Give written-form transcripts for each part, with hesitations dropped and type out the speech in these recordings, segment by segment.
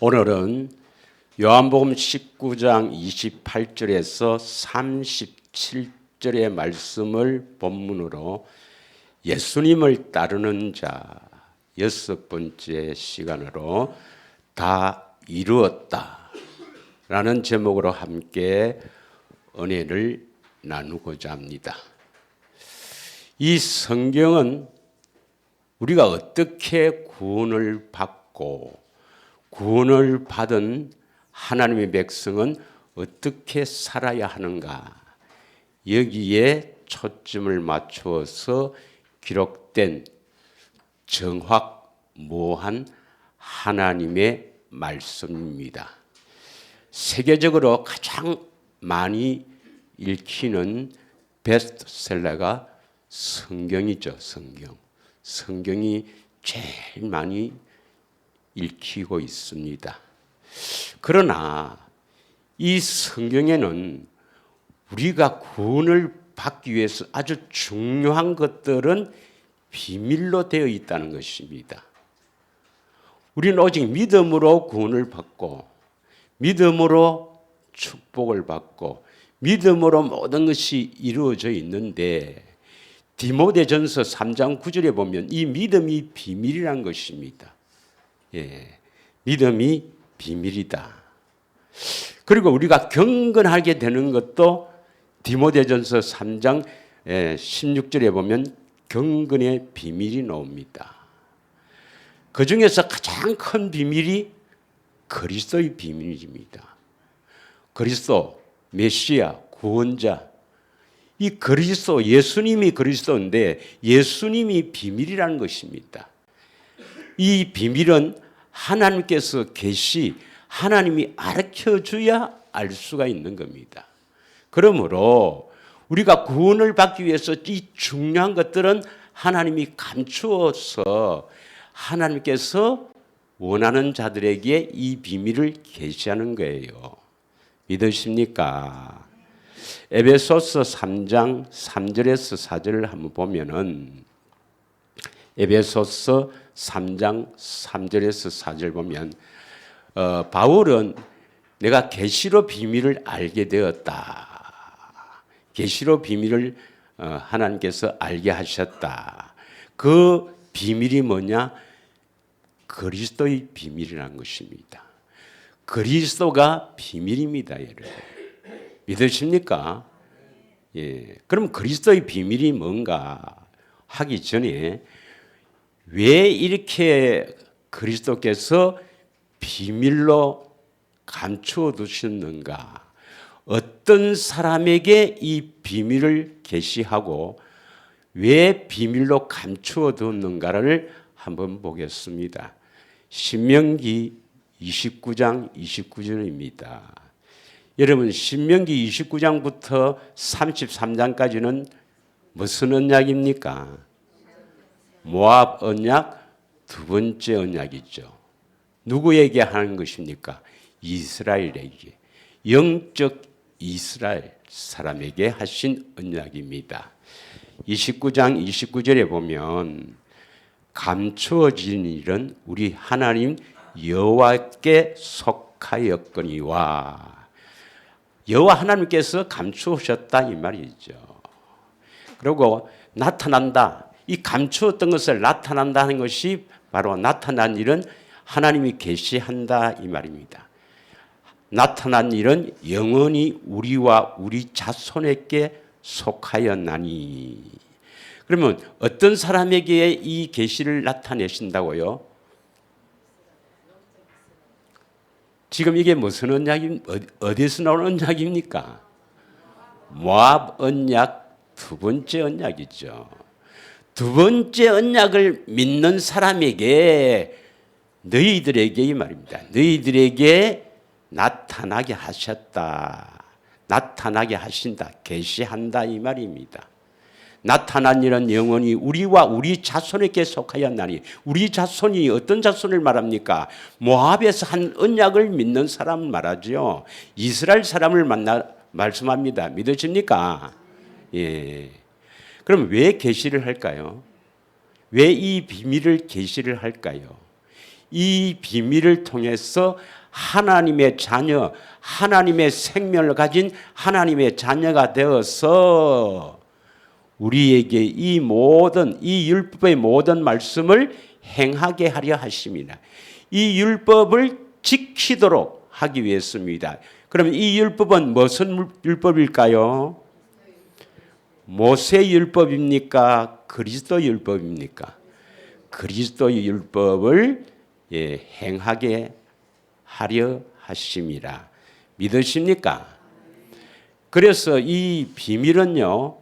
오늘은 요한복음 19장 28절에서 37절의 말씀을 본문으로 예수님을 따르는 자 여섯 번째 시간으로 다 이루었다 라는 제목으로 함께 은혜를 나누고자 합니다. 이 성경은 우리가 어떻게 구원을 받고 구원을 받은 하나님의 백성은 어떻게 살아야 하는가, 여기에 초점을 맞추어서 기록된 정확무한 하나님의 말씀입니다. 세계적으로 가장 많이 읽히는 베스트셀러가 성경이죠. 성경이 제일 많이 읽히고 있습니다. 그러나 이 성경에는 우리가 구원을 받기 위해서 아주 중요한 것들은 비밀로 되어 있다는 것입니다. 우리는 오직 믿음으로 구원을 받고 믿음으로 축복을 받고 믿음으로 모든 것이 이루어져 있는데, 디모데전서 3장 9절에 보면 이 믿음이 비밀이란 것입니다. 믿음이 비밀이다. 그리고 우리가 경건하게 되는 것도 디모데전서 3장 16절에 보면 경건의 비밀이 나옵니다. 그 중에서 가장 큰 비밀이 그리스도의 비밀입니다. 그리스도, 메시아, 구원자, 이 그리스도, 예수님이 그리스도인데 예수님이 비밀이라는 것입니다. 이 비밀은 하나님께서 하나님이 가르쳐줘야 알 수가 있는 겁니다. 그러므로 우리가 구원을 받기 위해서 이 중요한 것들은 하나님이 감추어서 하나님께서 원하는 자들에게 이 비밀을 계시하는 거예요. 믿으십니까? 에베소서 3장 3절에서 4절을 한번 보면은, 에베소서 3장 3절에서 4절 보면 바울은 내가 계시로 비밀을 알게 되었다. 계시로 비밀을 하나님께서 알게 하셨다. 그 비밀이 뭐냐? 그리스도의 비밀이라는 것입니다. 그리스도가 비밀입니다, 여러분. 믿으십니까? 그럼 그리스도의 비밀이 뭔가 하기 전에 왜 이렇게 그리스도께서 비밀로 감추어 두셨는가? 어떤 사람에게 이 비밀을 계시하고 왜 비밀로 감추어 두었는가를 한번 보겠습니다. 신명기 29장 29절입니다. 여러분, 신명기 29장부터 33장까지는 무슨 언약입니까? 모압 언약 두 번째 언약이죠. 누구에게 하는 것입니까? 이스라엘에게, 영적 이스라엘 사람에게 하신 언약입니다. 29장 29절에 보면 감추어진 일은 우리 하나님 여호와께 속하였거니와, 여호와 하나님께서 감추셨다 이 말이죠. 그리고 나타난다. 이 감추었던 것을 나타난다는 것이 바로 나타난 일은 하나님이 계시한다 이 말입니다. 나타난 일은 영원히 우리와 우리 자손에게 속하였나니. 그러면 어떤 사람에게 이 계시를 나타내신다고요? 지금 이게 무슨 어디서 나온 언약입니까? 모압 언약 두 번째 언약이죠. 두 번째 언약을 믿는 사람에게, 너희들에게 이 말입니다. 너희들에게 나타나게 하셨다. 나타나게 하신다. 계시한다 이 말입니다. 나타난 일은 영원히 우리와 우리 자손에게 속하였나니. 우리 자손이 어떤 자손을 말합니까? 모압에서 한 언약을 믿는 사람 말하죠. 이스라엘 사람을 말씀합니다. 믿으십니까? 그럼 왜 계시를 할까요? 왜 이 비밀을 계시를 할까요? 이 비밀을 통해서 하나님의 자녀, 하나님의 생명을 가진 하나님의 자녀가 되어서 우리에게 이 율법의 모든 말씀을 행하게 하려 하십니다. 이 율법을 지키도록 하기 위해서입니다. 그러면 이 율법은 무슨 율법일까요? 모세 율법입니까? 그리스도 율법입니까? 그리스도 율법을 행하게 하려 하심이라. 믿으십니까? 그래서 이 비밀은요,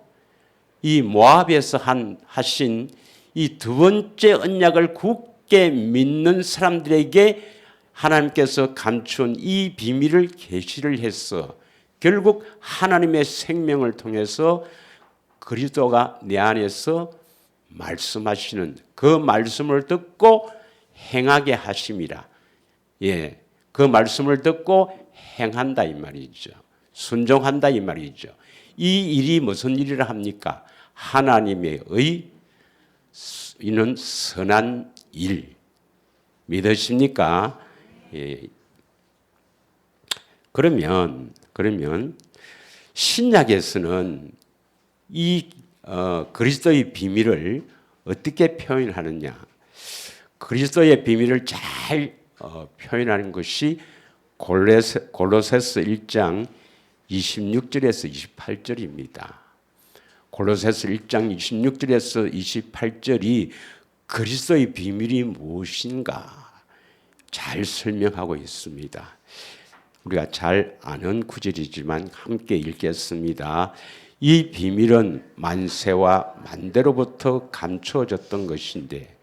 이 모압에서 하신 이 두 번째 언약을 굳게 믿는 사람들에게 하나님께서 감춘 이 비밀을 계시를 해서 결국 하나님의 생명을 통해서 그리스도가 내 안에서 말씀하시는 그 말씀을 듣고 행하게 하심이라. 예, 그 말씀을 듣고 행한다 이 말이죠. 순종한다 이 말이죠. 이 일이 무슨 일이라 합니까? 하나님의 이는 선한 일. 믿으십니까? 예. 그러면 신약에서는 이 그리스도의 비밀을 어떻게 표현하느냐? 그리스도의 비밀을 잘 표현하는 것이 골로새서 1장 26절에서 28절입니다. 골로새서 1장 26절에서 28절이 그리스도의 비밀이 무엇인가 잘 설명하고 있습니다. 우리가 잘 아는 구절이지만 함께 읽겠습니다. 이 비밀은 만세와 만대로부터 감추어졌던 것인데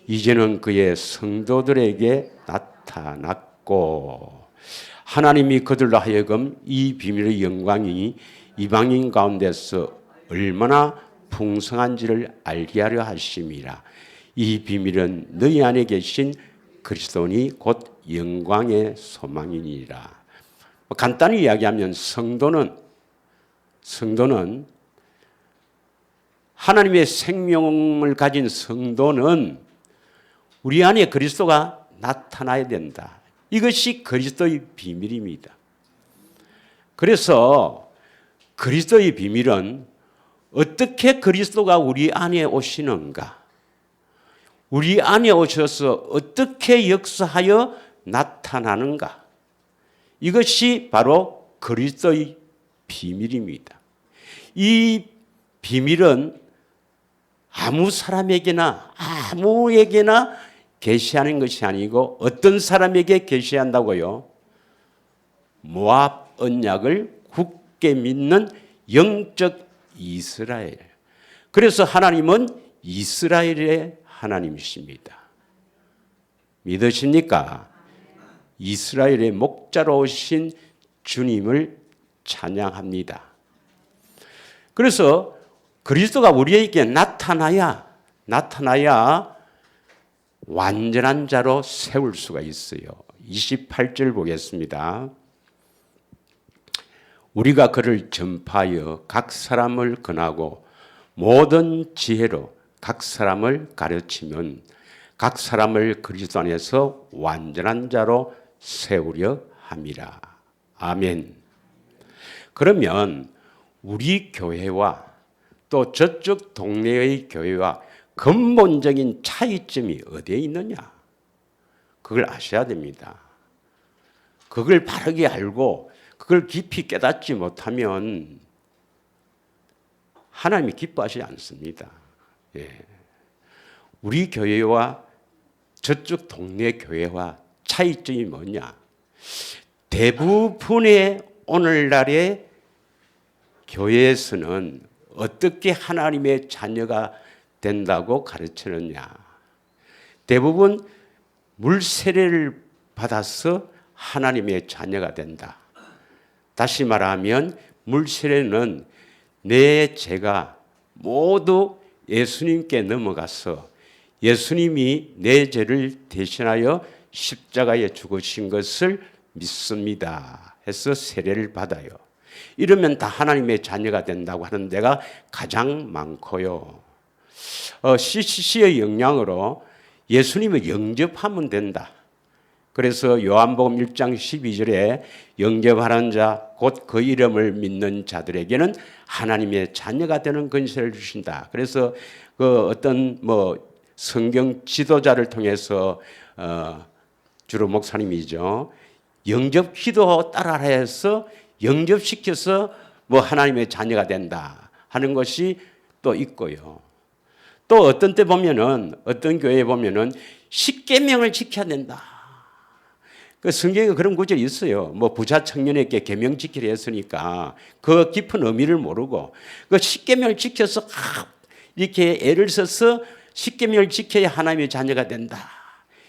이제는 그의 성도들에게 나타났고 하나님이 그들로 하여금 이 비밀의 영광이 이방인 가운데서 얼마나 풍성한지를 알게 하려 하심이라. 이 비밀은 너희 안에 계신 그리스도니 곧 영광의 소망이니라. 간단히 이야기하면 성도는 하나님의 생명을 가진 성도는 우리 안에 그리스도가 나타나야 된다. 이것이 그리스도의 비밀입니다. 그래서 그리스도의 비밀은 어떻게 그리스도가 우리 안에 오시는가? 우리 안에 오셔서 어떻게 역사하여 나타나는가? 이것이 바로 그리스도의 비밀입니다. 이 비밀은 아무 사람에게나 아무에게나 계시하는 것이 아니고 어떤 사람에게 계시한다고요? 모압 언약을 굳게 믿는 영적 이스라엘. 그래서 하나님은 이스라엘의 하나님이십니다. 믿으십니까? 이스라엘의 목자로 오신 주님을 찬양합니다. 그래서 그리스도가 우리에게 나타나야 완전한 자로 세울 수가 있어요. 28절 보겠습니다. 우리가 그를 전파하여 각 사람을 권하고 모든 지혜로 각 사람을 가르치면 각 사람을 그리스도 안에서 완전한 자로 세우려 함이라. 아멘. 그러면 우리 교회와 또 저쪽 동네의 교회와 근본적인 차이점이 어디에 있느냐? 그걸 아셔야 됩니다. 그걸 바르게 알고 그걸 깊이 깨닫지 못하면 하나님이 기뻐하시지 않습니다. 예. 우리 교회와 저쪽 동네 교회와 차이점이 뭐냐? 대부분의 오늘날의 교회에서는 어떻게 하나님의 자녀가 된다고 가르치느냐? 대부분 물세례를 받아서 하나님의 자녀가 된다. 다시 말하면 물세례는 내 죄가 모두 예수님께 넘어가서 예수님이 내 죄를 대신하여 십자가에 죽으신 것을 믿습니다 해서 세례를 받아요. 이러면 다 하나님의 자녀가 된다고 하는 데가 가장 많고요. CCC의 영향으로 예수님을 영접하면 된다. 그래서 요한복음 1장 12절에 영접하는 자 곧 그 이름을 믿는 자들에게는 하나님의 자녀가 되는 권세를 주신다. 그래서 그 어떤 성경 지도자를 통해서 주로 목사님이죠. 영접 기도 따라해서 영접시켜서 하나님의 자녀가 된다 하는 것이 또 있고요. 또 어떤 때 보면은 어떤 교회에 보면은 십계명을 지켜야 된다. 그 성경에 그런 구절이 있어요. 부자 청년에게 계명 지키려 했으니까 그 깊은 의미를 모르고 그 십계명을 지켜서 이렇게 애를 써서 십계명을 지켜야 하나님의 자녀가 된다.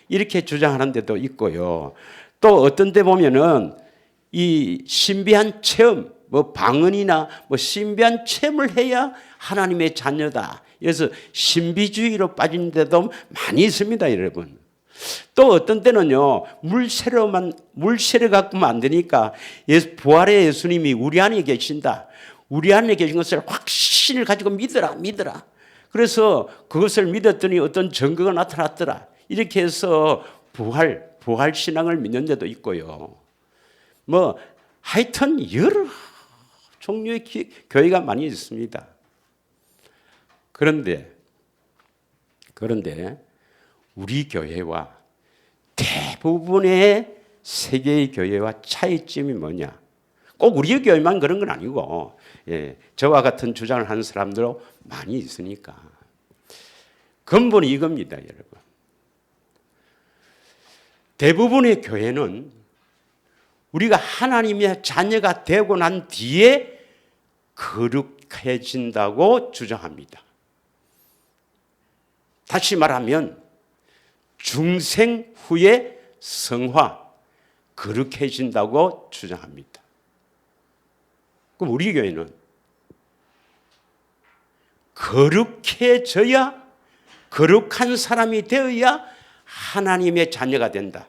이렇게 주장하는 데도 있고요. 또 어떤 데 보면은 이 신비한 체험, 방언이나 신비한 체험을 해야 하나님의 자녀다. 그래서 신비주의로 빠진 데도 많이 있습니다, 여러분. 또 어떤 때는요, 물세례 갖고만 안 되니까 부활의 예수님이 우리 안에 계신다. 우리 안에 계신 것을 확신을 가지고 믿어라. 그래서 그것을 믿었더니 어떤 증거가 나타났더라. 이렇게 해서 부활 신앙을 믿는 데도 있고요. 하여튼 여러 종류의 교회가 많이 있습니다. 그런데 우리 교회와 대부분의 세계의 교회와 차이점이 뭐냐? 꼭 우리 교회만 그런 건 아니고, 저와 같은 주장을 하는 사람들도 많이 있으니까. 근본이 이겁니다, 여러분. 대부분의 교회는 우리가 하나님의 자녀가 되고 난 뒤에 거룩해진다고 주장합니다. 다시 말하면 중생 후에 성화, 거룩해진다고 주장합니다. 그럼 우리 교회는 거룩해져야, 거룩한 사람이 되어야 하나님의 자녀가 된다.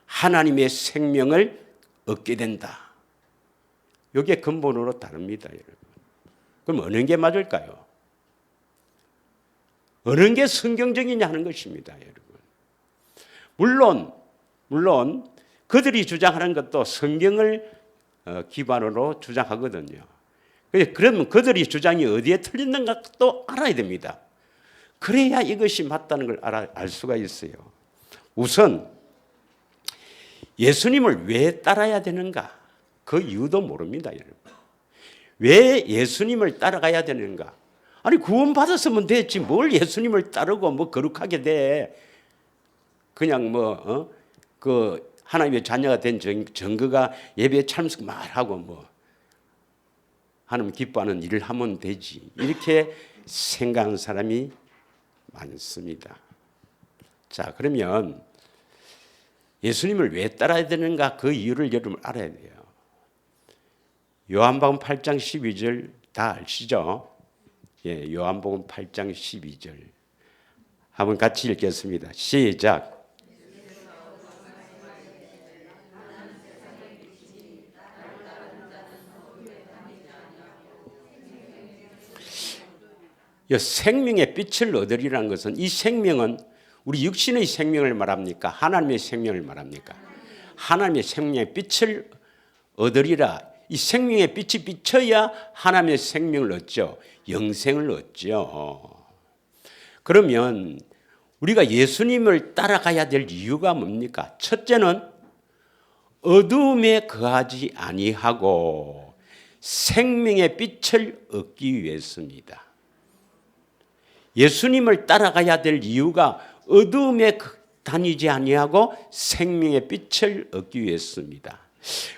하나님의 생명을 얻게 된다. 이게 근본으로 다릅니다, 여러분. 그럼 어느 게 맞을까요? 어느 게 성경적이냐 하는 것입니다, 여러분. 물론 그들이 주장하는 것도 성경을 기반으로 주장하거든요. 그러면 그들이 주장이 어디에 틀렸는가 또 알아야 됩니다. 그래야 이것이 맞다는 걸 알 수가 있어요. 우선 예수님을 왜 따라야 되는가? 그 이유도 모릅니다, 여러분. 왜 예수님을 따라가야 되는가? 아니, 구원받았으면 됐지. 뭘 예수님을 따르고 거룩하게 돼. 그냥 하나님의 자녀가 된 증거가 예배에 참석 말하고 하나님 기뻐하는 일을 하면 되지. 이렇게 생각하는 사람이 많습니다. 자, 그러면 예수님을 왜 따라야 되는가? 그 이유를 여러분 알아야 돼요. 요한복음 8장 12절 다 아시죠? 요한복음 8장 12절. 한번 같이 읽겠습니다. 시작. 생명의 빛을 얻으리라는 것은, 이 생명은 우리 육신의 생명을 말합니까? 하나님의 생명을 말합니까? 하나님의 생명의 빛을 얻으리라. 이 생명의 빛이 비쳐야 하나님의 생명을 얻죠. 영생을 얻죠. 그러면 우리가 예수님을 따라가야 될 이유가 뭡니까? 첫째는 어두움에 거하지 아니하고 생명의 빛을 얻기 위해서입니다. 예수님을 따라가야 될 이유가 어두움에 다니지 아니하고 생명의 빛을 얻기 위해서입니다.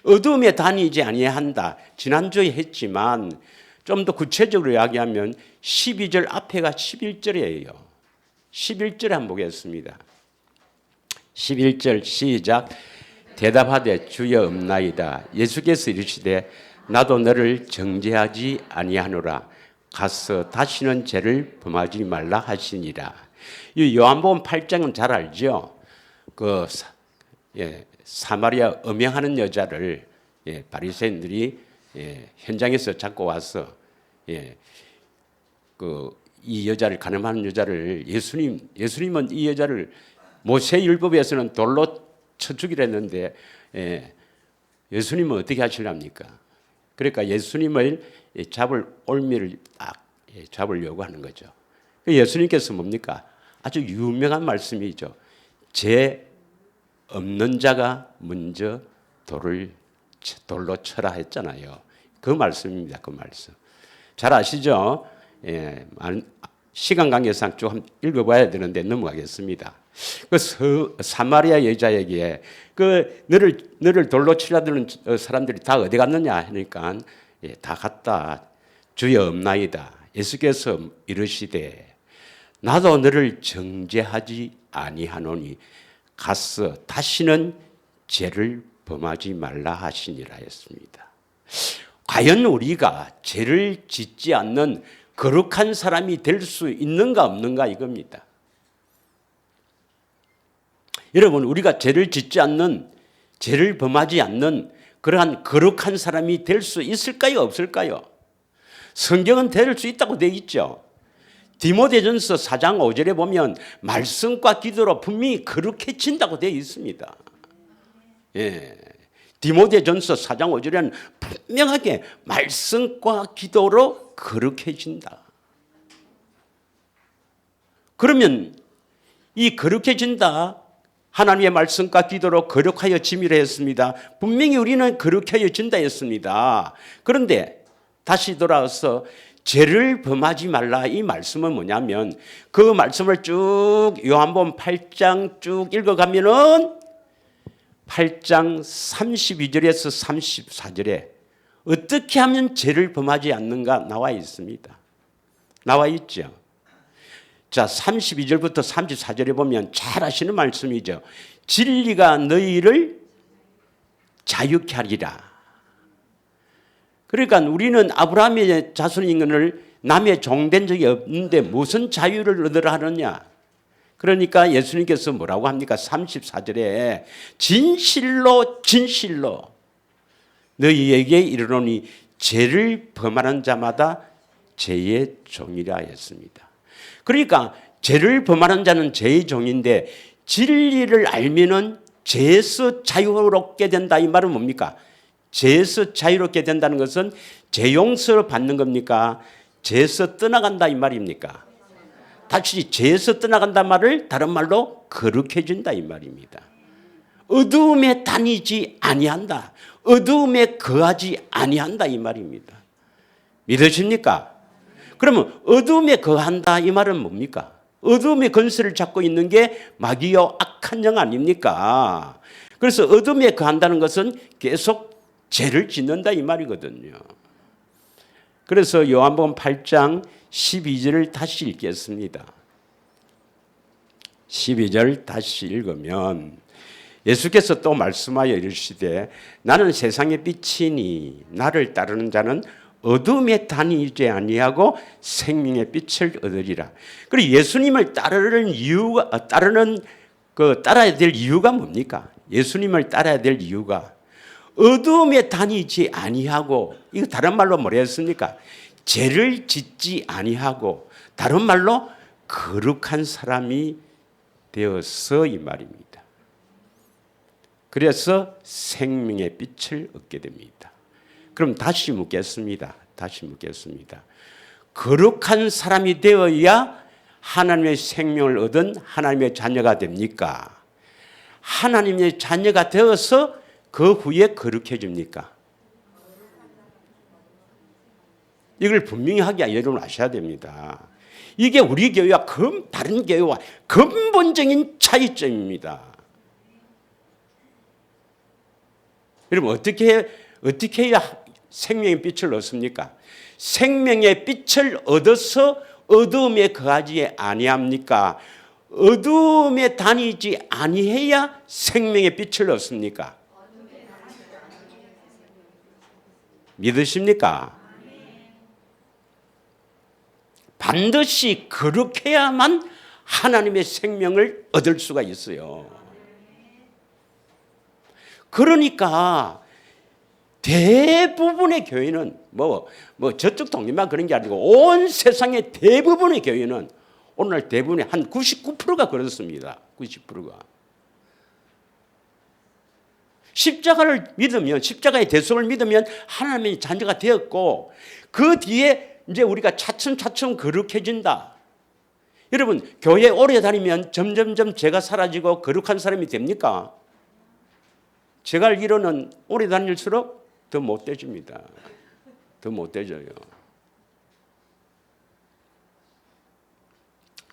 어두움에 다니지 아니한다. 지난주에 했지만 좀 더 구체적으로 이야기하면 12절 앞에가 11절이에요. 11절 한번 보겠습니다. 11절 시작. 대답하되 주여 없나이다. 예수께서 이르시되 나도 너를 정죄하지 아니하노라. 가서 다시는 죄를 범하지 말라 하시니라. 이 요한복음 8장은 잘 알죠. 사마리아 음행하는 여자를 바리새인들이 현장에서 잡고 와서 이 여자를 가늠하는 여자를 예수님은 이 여자를 모세율법에서는 돌로 쳐 죽이려 했는데 예수님은 어떻게 하시렵니까? 그러니까 예수님을 잡을 올미를 딱 잡으려고 하는 거죠. 예수님께서 뭡니까? 아주 유명한 말씀이죠. 죄 없는 자가 먼저 돌로 쳐라 했잖아요. 그 말씀입니다. 그 말씀. 잘 아시죠? 시간 관계상 좀 읽어봐야 되는데 넘어가겠습니다. 그 사마리아 여자에게 그 너를 돌로 치려드는 사람들이 다 어디 갔느냐 하니까 다 갔다. 주여 없나이다. 예수께서 이르시되 나도 너를 정죄하지 아니하노니 가서 다시는 죄를 범하지 말라 하시니라 했습니다. 과연 우리가 죄를 짓지 않는 거룩한 사람이 될 수 있는가 없는가 이겁니다. 여러분, 우리가 죄를 짓지 않는, 죄를 범하지 않는 그러한 거룩한 사람이 될 수 있을까요 없을까요? 성경은 될 수 있다고 되어 있죠. 디모데전서 4장 5절에 보면 말씀과 기도로 분명히 거룩해진다고 되어 있습니다. 디모데전서 4장 5절에는 분명하게 말씀과 기도로 거룩해진다. 그러면 이 거룩해진다, 하나님의 말씀과 기도로 거룩하여 짐이라 했습니다. 분명히 우리는 거룩해진다 했습니다. 그런데 다시 돌아와서 죄를 범하지 말라 이 말씀은 뭐냐면 그 말씀을 쭉 요한복음 8장 쭉 읽어가면은 8장 32절에서 34절에 어떻게 하면 죄를 범하지 않는가 나와 있습니다. 나와 있죠. 자, 32절부터 34절에 보면 잘 아시는 말씀이죠. 진리가 너희를 자유케 하리라. 그러니까 우리는 아브라함의 자손인 것을 남의 종된 적이 없는데 무슨 자유를 얻으라 하느냐. 그러니까 예수님께서 뭐라고 합니까? 34절에 진실로 너희에게 이르노니 죄를 범하는 자마다 죄의 종이라 했습니다. 그러니까 죄를 범하는 자는 죄의 종인데 진리를 알면은 죄에서 자유롭게 된다 이 말은 뭡니까? 죄에서 자유롭게 된다는 것은 죄 용서를 받는 겁니까? 죄에서 떠나간다 이 말입니까? 다시 죄에서 떠나간다 말을 다른 말로 거룩해진다 이 말입니다. 어두움에 다니지 아니한다. 어두움에 거하지 아니한다 이 말입니다. 믿으십니까? 그러면 어두움에 거한다 이 말은 뭡니까? 어두움의 권세를 잡고 있는 게 마귀요 악한 영 아닙니까? 그래서 어둠에 거한다는 것은 계속 죄를 짓는다 이 말이거든요. 그래서 요한복음 8장 12절을 다시 읽겠습니다. 12절 다시 읽으면 예수께서 또 말씀하여 이르시되 나는 세상의 빛이니 나를 따르는 자는 어둠에 다니지 아니하고 생명의 빛을 얻으리라. 그리고 예수님을 따르는 이유가 따라야 될 이유가 뭡니까? 예수님을 따라야 될 이유가 어둠에 다니지 아니하고, 이거 다른 말로 뭐라 했습니까? 죄를 짓지 아니하고, 다른 말로 거룩한 사람이 되어서 이 말입니다. 그래서 생명의 빛을 얻게 됩니다. 그럼 다시 묻겠습니다. 거룩한 사람이 되어야 하나님의 생명을 얻은 하나님의 자녀가 됩니까? 하나님의 자녀가 되어서 그 후에 거룩해집니까? 이걸 분명히 하게 여러분 아셔야 됩니다. 이게 우리 교회와 다른 교회와 근본적인 차이점입니다. 여러분 어떻게 해야 생명의 빛을 얻습니까? 생명의 빛을 얻어서 어두움에 거하지 아니합니까? 어두움에 다니지 아니해야 생명의 빛을 얻습니까? 믿으십니까? 반드시 거룩해야만 하나님의 생명을 얻을 수가 있어요. 그러니까 대부분의 교회는 뭐 저쪽 동네만 그런 게 아니고 온 세상의 대부분의 교회는 오늘 대부분의 한 99%가 그렇습니다. 90%가. 십자가를 믿으면, 십자가의 대속을 믿으면 하나님의 자녀가 되었고, 그 뒤에 이제 우리가 차츰차츰 거룩해진다. 여러분, 교회 오래 다니면 점점점 죄가 사라지고 거룩한 사람이 됩니까? 제가 알기로는 오래 다닐수록 더 못돼집니다. 더 못돼져요.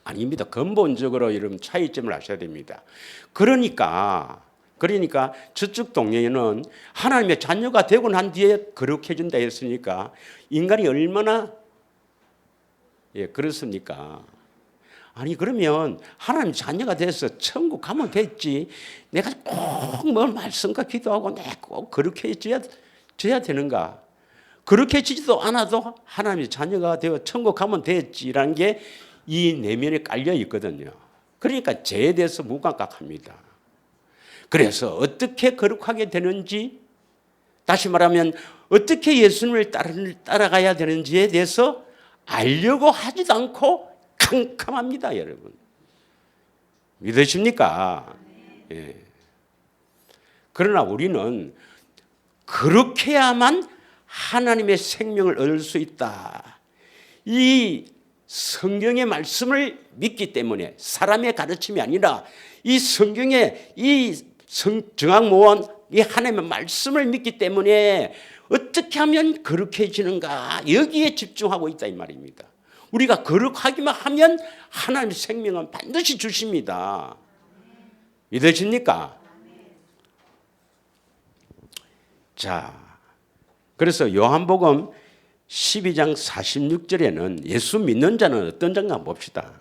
아닙니다. 근본적으로 여러분 차이점을 아셔야 됩니다. 그러니까 저쪽 동네에는 하나님의 자녀가 되고 난 뒤에 거룩해진다 했으니까 인간이 얼마나 그렇습니까? 아니 그러면 하나님 자녀가 돼서 천국 가면 됐지. 내가 꼭 뭘 말씀과 기도하고 내가 꼭 거룩해져야 되는가? 거룩해지지도 않아도 하나님의 자녀가 되어 천국 가면 됐지라는 게 이 내면에 깔려 있거든요. 그러니까 죄에 대해서 무감각합니다. 그래서 어떻게 거룩하게 되는지, 다시 말하면 어떻게 예수님을 따라가야 되는지에 대해서 알려고 하지도 않고 캄캄합니다, 여러분. 믿으십니까? 예. 그러나 우리는 그렇게 해야만 하나님의 생명을 얻을 수 있다. 이 성경의 말씀을 믿기 때문에, 사람의 가르침이 아니라 이 성경의 이 정확무원 이 하나님의 말씀을 믿기 때문에 어떻게 하면 거룩해지는가, 여기에 집중하고 있다 이 말입니다. 우리가 거룩하기만 하면 하나님의 생명은 반드시 주십니다. 믿으십니까? 자, 그래서 요한복음 12장 46절에는 예수 믿는 자는 어떤 자인가 봅시다.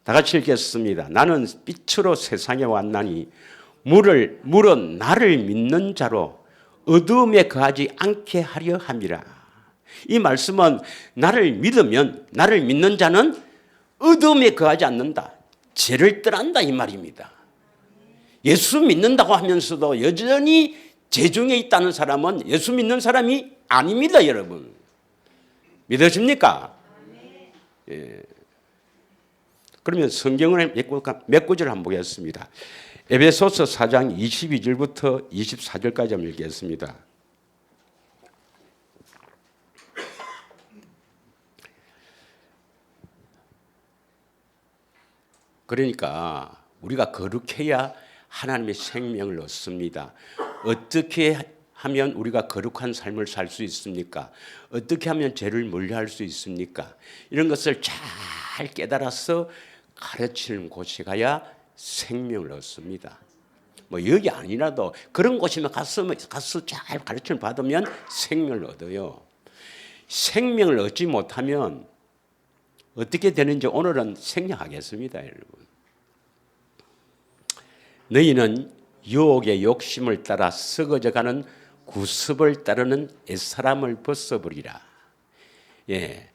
다 같이 읽겠습니다. 나는 빛으로 세상에 왔나니 물은 나를 믿는 자로 어두움에 거하지 않게 하려 함이라. 이 말씀은 나를 믿는 자는 어두움에 거하지 않는다. 죄를 떠난다 이 말입니다. 예수 믿는다고 하면서도 여전히 죄 중에 있다는 사람은 예수 믿는 사람이 아닙니다, 여러분. 믿으십니까? 예. 그러면 성경을 몇 구절 한번 보겠습니다. 에베소서 4장 22절부터 24절까지 한번 읽겠습니다. 그러니까 우리가 거룩해야 하나님의 생명을 얻습니다. 어떻게 하면 우리가 거룩한 삶을 살 수 있습니까? 어떻게 하면 죄를 멀리할 수 있습니까? 이런 것을 잘 깨달아서 가르치는 곳에 가야 생명을 얻습니다. 뭐 여기 아니라도 그런 곳이면 가서 잘 가르침을 받으면 생명을 얻어요. 생명을 얻지 못하면 어떻게 되는지 오늘은 생략하겠습니다, 여러분. 너희는 유혹의 욕심을 따라 썩어져가는 구습을 따르는 옛사람을 벗어버리라. 예,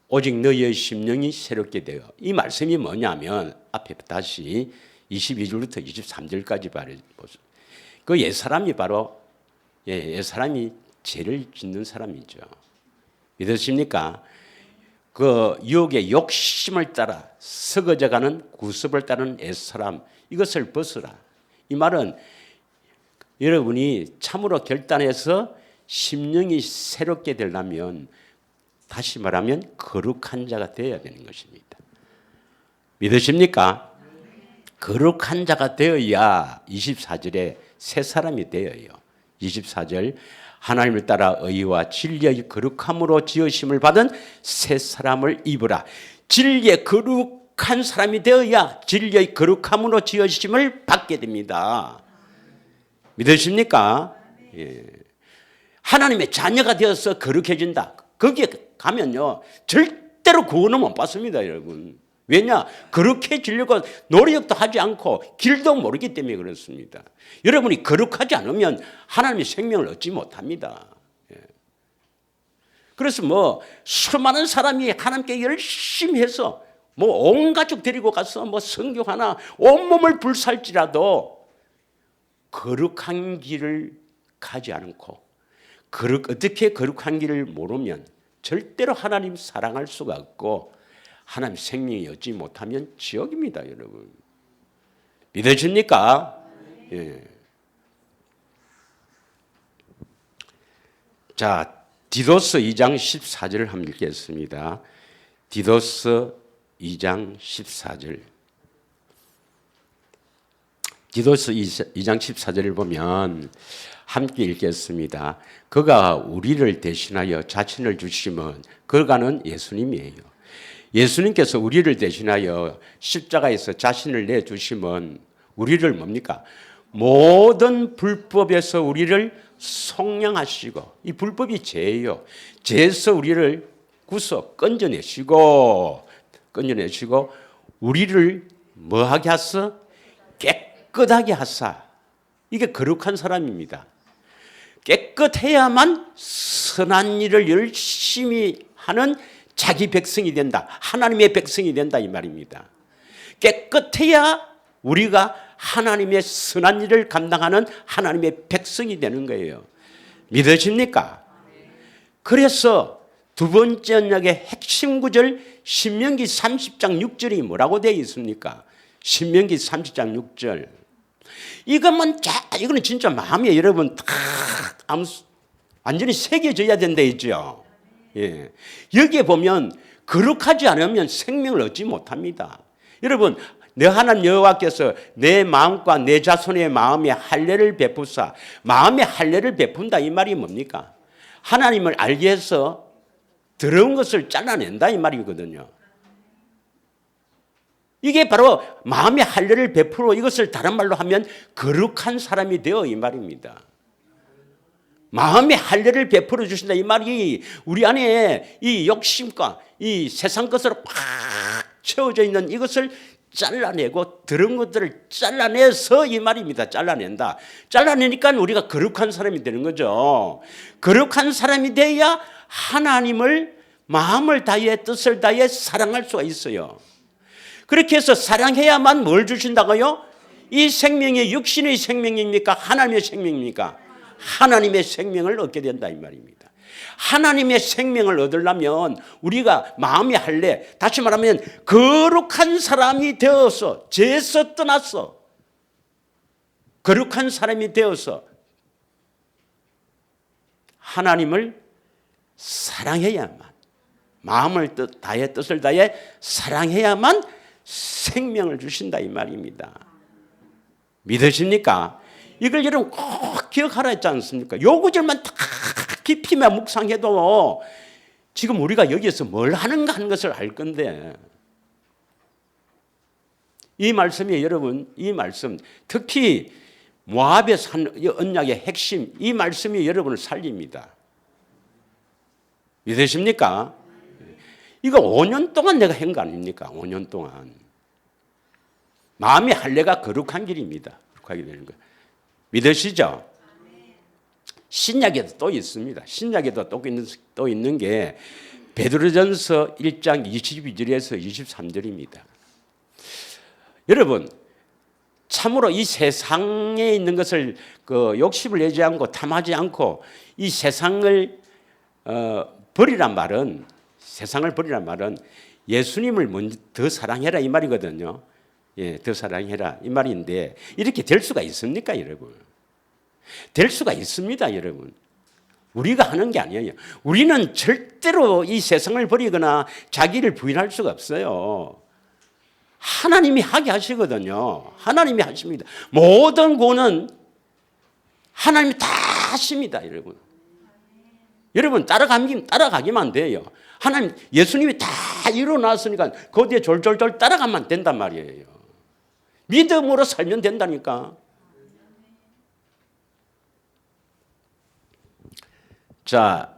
오직 너희의 심령이 새롭게 되어. 이 말씀이 뭐냐면 앞에 다시 22절부터 23절까지 보세요. 그 옛사람이 바로 옛사람이 죄를 짓는 사람이죠. 믿으십니까? 그 유혹의 욕심을 따라 썩어져가는 구습을 따르는 옛사람, 이것을 벗으라. 이 말은 여러분이 참으로 결단해서 심령이 새롭게 되려면, 다시 말하면 거룩한 자가 되어야 되는 것입니다. 믿으십니까? 거룩한 자가 되어야 24절에 새 사람이 되어요. 24절 하나님을 따라 의와 진리의 거룩함으로 지으심을 받은 새 사람을 입으라. 진리의 거룩한 사람이 되어야 진리의 거룩함으로 지으심을 받게 됩니다. 믿으십니까? 예. 하나님의 자녀가 되어서 거룩해진다. 거기에 가면요 절대로 구원은 못 받습니다, 여러분. 왜냐? 거룩해지려고 노력도 하지 않고 길도 모르기 때문에 그렇습니다. 여러분이 거룩하지 않으면 하나님의 생명을 얻지 못합니다. 예. 그래서 수많은 사람이 하나님께 열심히 해서 온 가족 데리고 가서 성경 하나 온몸을 불살지라도 거룩한 길을 가지 않고 어떻게 거룩한 길을 모르면 절대로 하나님 사랑할 수가 없고 하나님 생명이 얻지 못하면 지옥입니다, 여러분. 믿으십니까? 예. 자, 디도스 2장 14절을 한번 읽겠습니다. 디도스 2장 14절. 디도스 2장 14절을 보면 함께 읽겠습니다. 그가 우리를 대신하여 자신을 주시면 그가는 예수님이에요. 예수님께서 우리를 대신하여 십자가에서 자신을 내주시면 우리를 뭡니까? 모든 불법에서 우리를 속량하시고, 이 불법이 죄예요. 죄에서 우리를 건져내시고 우리를 뭐하게 하사? 깨끗하게 하사. 이게 거룩한 사람입니다. 깨끗해야만 선한 일을 열심히 하는 자기 백성이 된다. 하나님의 백성이 된다 이 말입니다. 깨끗해야 우리가 하나님의 선한 일을 감당하는 하나님의 백성이 되는 거예요. 믿으십니까? 그래서 두 번째 언약의 핵심 구절 신명기 30장 6절이 뭐라고 되어 있습니까? 신명기 30장 6절. 이거는 진짜 마음에 여러분 완전히 새겨져야 된다 했죠. 예. 여기에 보면 거룩하지 않으면 생명을 얻지 못합니다. 여러분, 내 하나님 여호와께서 내 마음과 내 자손의 마음에 할례를 베푸사, 마음의 할례를 베푼다 이 말이 뭡니까? 하나님을 알게 해서 더러운 것을 잘라낸다 이 말이거든요. 이게 바로 마음의 할례를 베풀어 이것을 다른 말로 하면 거룩한 사람이 되어 이 말입니다. 마음의 할례를 베풀어 주신다 이 말이 우리 안에 이 욕심과 이 세상 것으로 팍 채워져 있는 이것을 잘라내고 더러운 것들을 잘라내서 이 말입니다. 잘라낸다. 잘라내니까 우리가 거룩한 사람이 되는 거죠. 거룩한 사람이 돼야 하나님을 마음을 다해 뜻을 다해 사랑할 수가 있어요. 그렇게 해서 사랑해야만 뭘 주신다고요? 이 생명이 육신의 생명입니까? 하나님의 생명입니까? 하나님의 생명을 얻게 된다 이 말입니다. 하나님의 생명을 얻으려면 우리가 마음의 할례, 다시 말하면 거룩한 사람이 되어서 죄에서 떠나서 거룩한 사람이 되어서 하나님을 사랑해야만, 마음을 다해 뜻을 다해 사랑해야만 생명을 주신다 이 말입니다. 믿으십니까? 이걸 여러분 꼭 기억하라 했지 않습니까? 요 구절만 다 깊이 묵상해도 지금 우리가 여기에서 뭘 하는가 하는 것을 알 건데, 이 말씀이 여러분, 이 말씀 특히 모압의 언약의 핵심, 이 말씀이 여러분을 살립니다. 믿으십니까? 이거 5년 동안 내가 한 거 아닙니까? 5년 동안. 마음의 할례가 거룩한 길입니다. 거룩하게 되는 거. 믿으시죠? 신약에도 또 있습니다. 신약에도 또 있는 게 베드로전서 1장 22절에서 23절입니다. 여러분, 참으로 이 세상에 있는 것을 욕심을 내지 않고 탐하지 않고 이 세상을 버리란 말은, 세상을 버리란 말은 예수님을 먼저 더 사랑해라 이 말이거든요. 예, 더 사랑해라 이 말인데 이렇게 될 수가 있습니까, 여러분? 될 수가 있습니다, 여러분. 우리가 하는 게 아니에요. 우리는 절대로 이 세상을 버리거나 자기를 부인할 수가 없어요. 하나님이 하게 하시거든요. 하나님이 하십니다. 모든 구원은 하나님이 다 하십니다, 여러분. 여러분 따라가기만 돼요. 하나님, 예수님이 다 이루어놨으니까 거기에 졸졸졸 따라가면 된단 말이에요. 믿음으로 살면 된다니까. 자,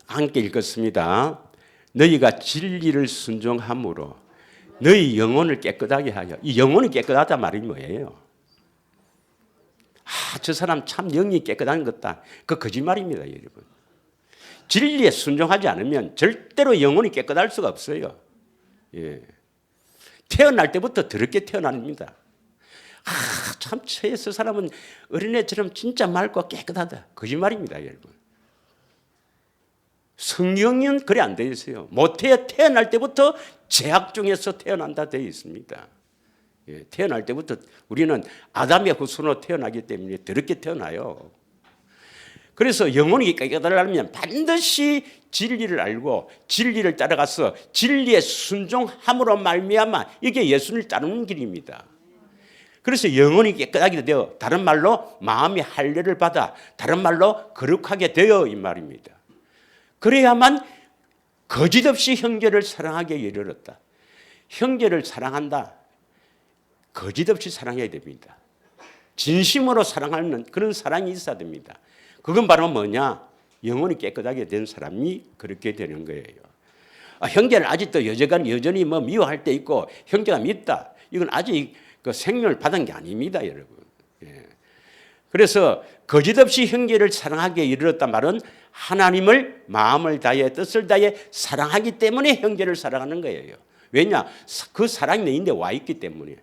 함께 읽겠습니다. 너희가 진리를 순종함으로 너희 영혼을 깨끗하게 하여. 이 영혼이 깨끗하다 말이 뭐예요? 저 사람 참 영이 깨끗한 것다. 그 거짓말입니다, 여러분. 진리에 순종하지 않으면 절대로 영혼이 깨끗할 수가 없어요. 예. 태어날 때부터 더럽게 태어납니다. 참 저 사람은 어린애처럼 진짜 맑고 깨끗하다. 거짓말입니다, 여러분. 성경은 그래 안 되어 있어요. 모태에 태어날 때부터 죄악 중에서 태어난다 되어 있습니다. 예, 태어날 때부터 우리는 아담의 후손으로 태어나기 때문에 더럽게 태어나요. 그래서 영혼이 깨달으려면 반드시 진리를 알고 진리를 따라가서 진리에 순종함으로 말미암아 이게 예수를 따르는 길입니다. 그래서 영혼이 깨끗하게 되어, 다른 말로 마음이 할례를 받아, 다른 말로 거룩하게 되어 이 말입니다. 그래야만 거짓없이 형제를 사랑하게 이르렀다. 형제를 사랑한다. 거짓없이 사랑해야 됩니다. 진심으로 사랑하는 그런 사랑이 있어야 됩니다. 그건 바로 뭐냐? 영혼이 깨끗하게 된 사람이 그렇게 되는 거예요. 형제를 아직도 여전히 뭐 미워할 때 있고 형제가 밉다. 이건 아직 그 생명을 받은 게 아닙니다, 여러분. 예. 그래서 거짓없이 형제를 사랑하게 이르렀단 말은 하나님을 마음을 다해 뜻을 다해 사랑하기 때문에 형제를 사랑하는 거예요. 왜냐? 그 사랑이 내 인데 와 있기 때문에.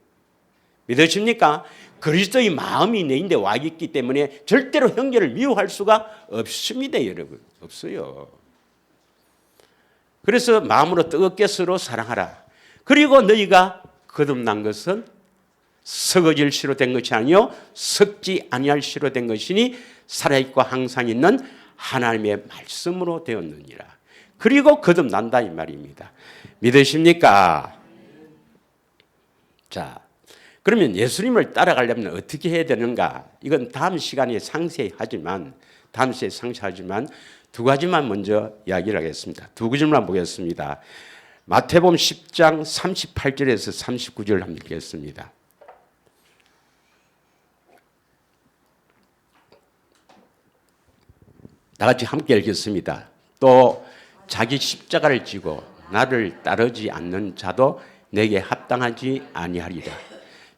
믿으십니까? 그리스도의 마음이 내 인데 와 있기 때문에 절대로 형제를 미워할 수가 없습니다, 여러분. 없어요. 그래서 마음으로 뜨겁게 서로 사랑하라. 그리고 너희가 거듭난 것은 썩어질 씨로 된 것이 아니요 썩지 아니할 씨로 된 것이니 살아있고 항상 있는 하나님의 말씀으로 되었느니라. 그리고 거듭난다 이 말입니다. 믿으십니까? 자, 그러면 예수님을 따라가려면 어떻게 해야 되는가? 이건 다음 시간에 상세히 하지만 두 가지만 먼저 이야기를 하겠습니다. 두 구절만 보겠습니다. 마태복음 10장 38절에서 39절 한번 읽겠습니다. 다 같이 함께 읽겠습니다. 또 자기 십자가를 지고 나를 따르지 않는 자도 내게 합당하지 아니하리라.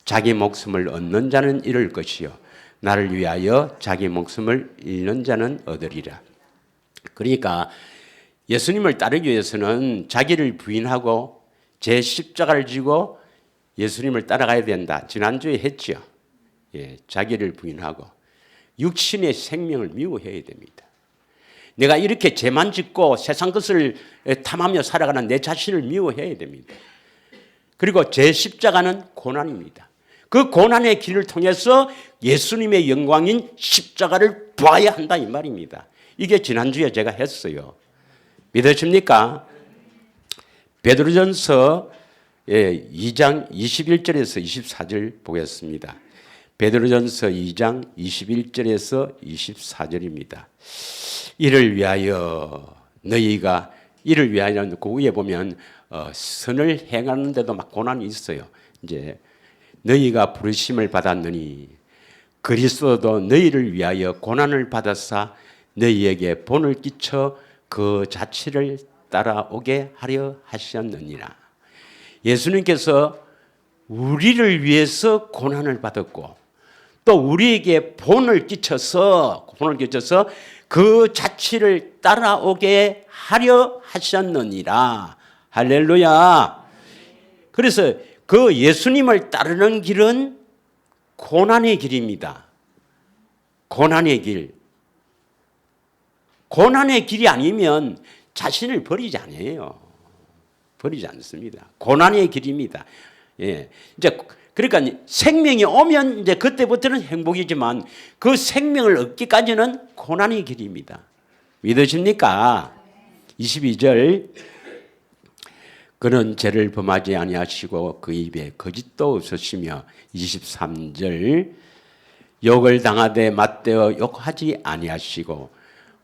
자기 목숨을 얻는 자는 잃을 것이요 나를 위하여 자기 목숨을 잃는 자는 얻으리라. 그러니까 예수님을 따르기 위해서는 자기를 부인하고 제 십자가를 지고 예수님을 따라가야 된다. 지난주에 했죠. 예, 자기를 부인하고 육신의 생명을 미워해야 됩니다. 내가 이렇게 죄만 짓고 세상 것을 탐하며 살아가는 내 자신을 미워해야 됩니다. 그리고 제 십자가는 고난입니다. 그 고난의 길을 통해서 예수님의 영광인 십자가를 봐야 한다 이 말입니다. 이게 지난주에 제가 했어요. 믿으십니까? 베드로전서 2장 21절에서 24절 보겠습니다. 베드로전서 2장 21절에서 24절입니다. 이를 위하여 너희가 이를 위하여 그 위에 보면 선을 행하는데도 막 고난이 있어요. 이제 너희가 부르심을 받았느니 그리스도도 너희를 위하여 고난을 받았사 너희에게 본을 끼쳐 그 자취를 따라오게 하려 하셨느니라. 예수님께서 우리를 위해서 고난을 받았고 또 우리에게 본을 끼쳐서 그 자취를 따라오게 하려 하셨느니라. 할렐루야. 그래서 그 예수님을 따르는 길은 고난의 길입니다. 고난의 길. 고난의 길이 아니면 자신을 버리지 않아요. 버리지 않습니다. 고난의 길입니다. 예. 이제 그러니까 생명이 오면 이제 그때부터는 행복이지만 그 생명을 얻기까지는 고난의 길입니다. 믿으십니까? 22절 그는 죄를 범하지 아니하시고 그 입에 거짓도 없으시며 23절 욕을 당하되 맞대어 욕하지 아니하시고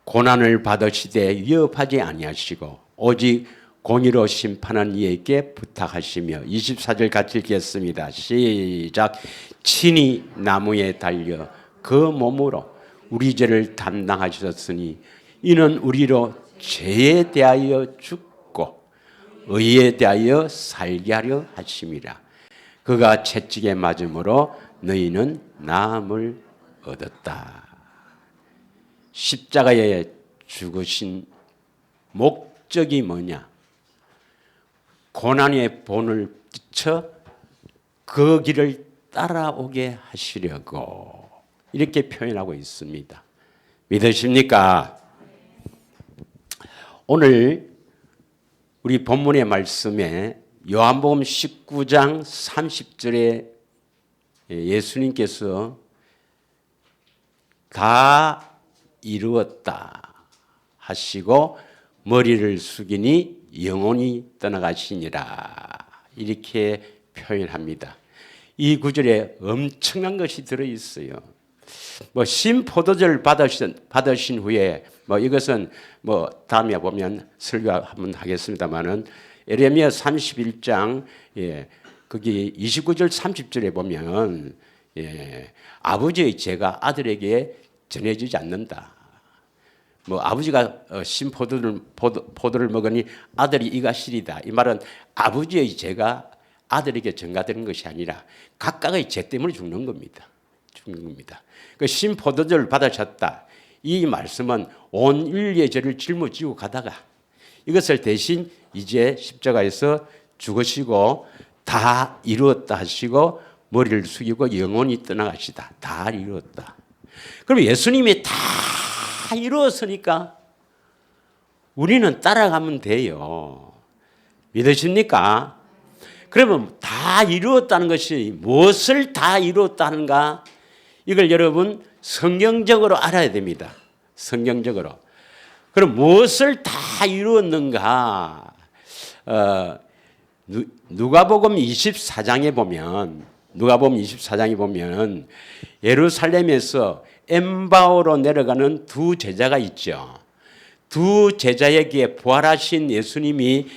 고난을 받으시되 위협하지 아니하시고 오직 공의로 심판한 이에게 부탁하시며 24절 같이 읽겠습니다. 시작. 친히 나무에 달려 그 몸으로 우리 죄를 담당하셨으니 이는 우리로 죄에 대하여 죽고 의에 대하여 살게 하려 하심이라. 그가 채찍에 맞음으로 너희는 나음을 얻었다. 십자가에 죽으신 목적이 뭐냐? 고난의 본을 끼쳐 그 길을 따라오게 하시려고 이렇게 표현하고 있습니다. 믿으십니까? 오늘 우리 본문의 말씀에 요한복음 19장 30절에 예수님께서 다 이루었다 하시고 머리를 숙이니 영혼이 떠나가시니라 이렇게 표현합니다. 이 구절에 엄청난 것이 들어있어요. 신포도주를 받으신 후에 이것은 다음에 보면 설교 한번 하겠습니다만은 에레미야 31장 거기 29절 30절에 보면 아버지의 죄가 아들에게 전해지지 않는다. 아버지가 포도를 먹으니 아들이 이가 시리다. 이 말은 아버지의 죄가 아들에게 전가되는 것이 아니라 각각의 죄 때문에 죽는 겁니다. 그 신포도주를 받으셨다. 이 말씀은 온 인류의 죄를 짊어지고 가다가 이것을 대신 이제 십자가에서 죽으시고 다 이루었다 하시고 머리를 숙이고 영혼이 떠나가시다. 다 이루었다. 그럼 예수님이 다 이루었으니까 우리는 따라가면 돼요. 믿으십니까? 그러면 다 이루었다는 것이 무엇을 다 이루었다는가? 이걸 여러분 성경적으로 알아야 됩니다. 성경적으로. 그럼 무엇을 다 이루었는가? 누가복음 24장에 보면 예루살렘에서 엠바오로 내려가는 두 제자가 있죠. 두 제자에게 부활하신 예수님이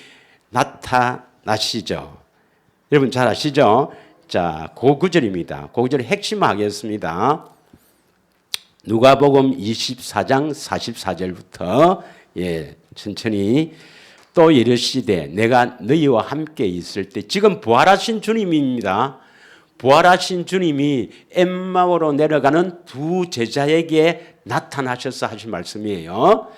나타나시죠. 여러분 잘 아시죠? 자, 그 구절입니다. 그 구절을 핵심하겠습니다. 누가복음 24장 44절부터 천천히 또 이르시되 내가 너희와 함께 있을 때 지금 부활하신 주님입니다. 부활하신 주님이 엠마오로 내려가는 두 제자에게 나타나셔서 하신 말씀이에요.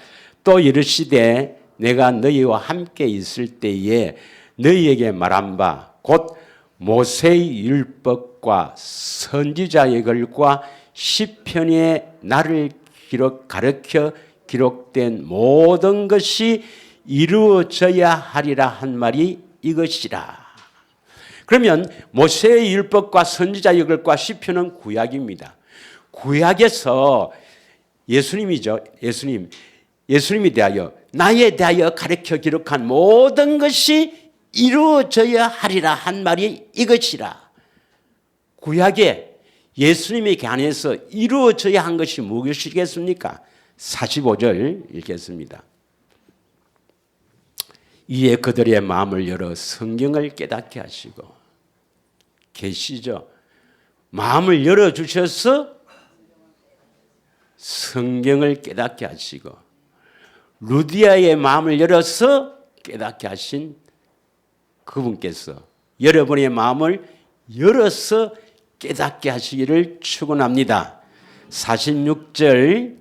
또 이르시되 내가 너희와 함께 있을 때에 너희에게 말한 바 곧 모세의 율법과 선지자의 글과 시편에 나를 가르쳐 기록된 모든 것이 이루어져야 하리라 한 말이 이것이라. 그러면 모세의 율법과 선지자의 글과 시편은 구약입니다. 구약에서 예수님이죠. 예수님이 대하여 나에 대하여 가르쳐 기록한 모든 것이 이루어져야 하리라 한 말이 이것이라. 구약에 예수님에 관해서 이루어져야 한 것이 무엇이겠습니까? 45절 읽겠습니다. 이에 그들의 마음을 열어 성경을 깨닫게 하시고 계시죠. 마음을 열어주셔서 성경을 깨닫게 하시고 루디아의 마음을 열어서 깨닫게 하신 그분께서 여러분의 마음을 열어서 깨닫게 하시기를 축원합니다. 46절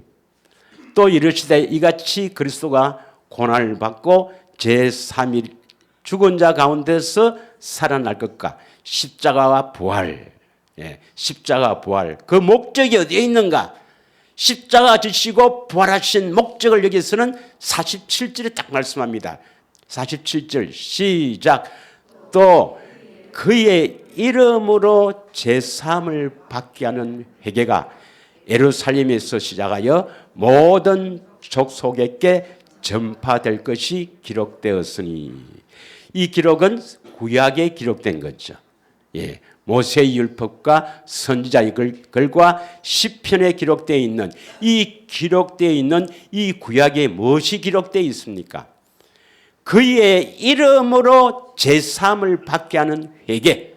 또 이르시되 이같이 그리스도가 고난을 받고 제3일 죽은 자 가운데서 살아날 것과 십자가와 부활, 십자가 부활 그 목적이 어디에 있는가? 십자가 지시고 부활하신 목적을 여기서는 47절에 딱 말씀합니다. 47절 시작. 또 그의 이름으로 제사함을 받게 하는 회개가 예루살렘에서 시작하여 모든 족속에게 전파될 것이 기록되었으니 이 기록은 구약에 기록된 거죠. 모세의 율법과 선지자의 글과 시편에 기록되어 있는 이 구약에 무엇이 기록되어 있습니까? 그의 이름으로 제사함을 받게 하는 회개.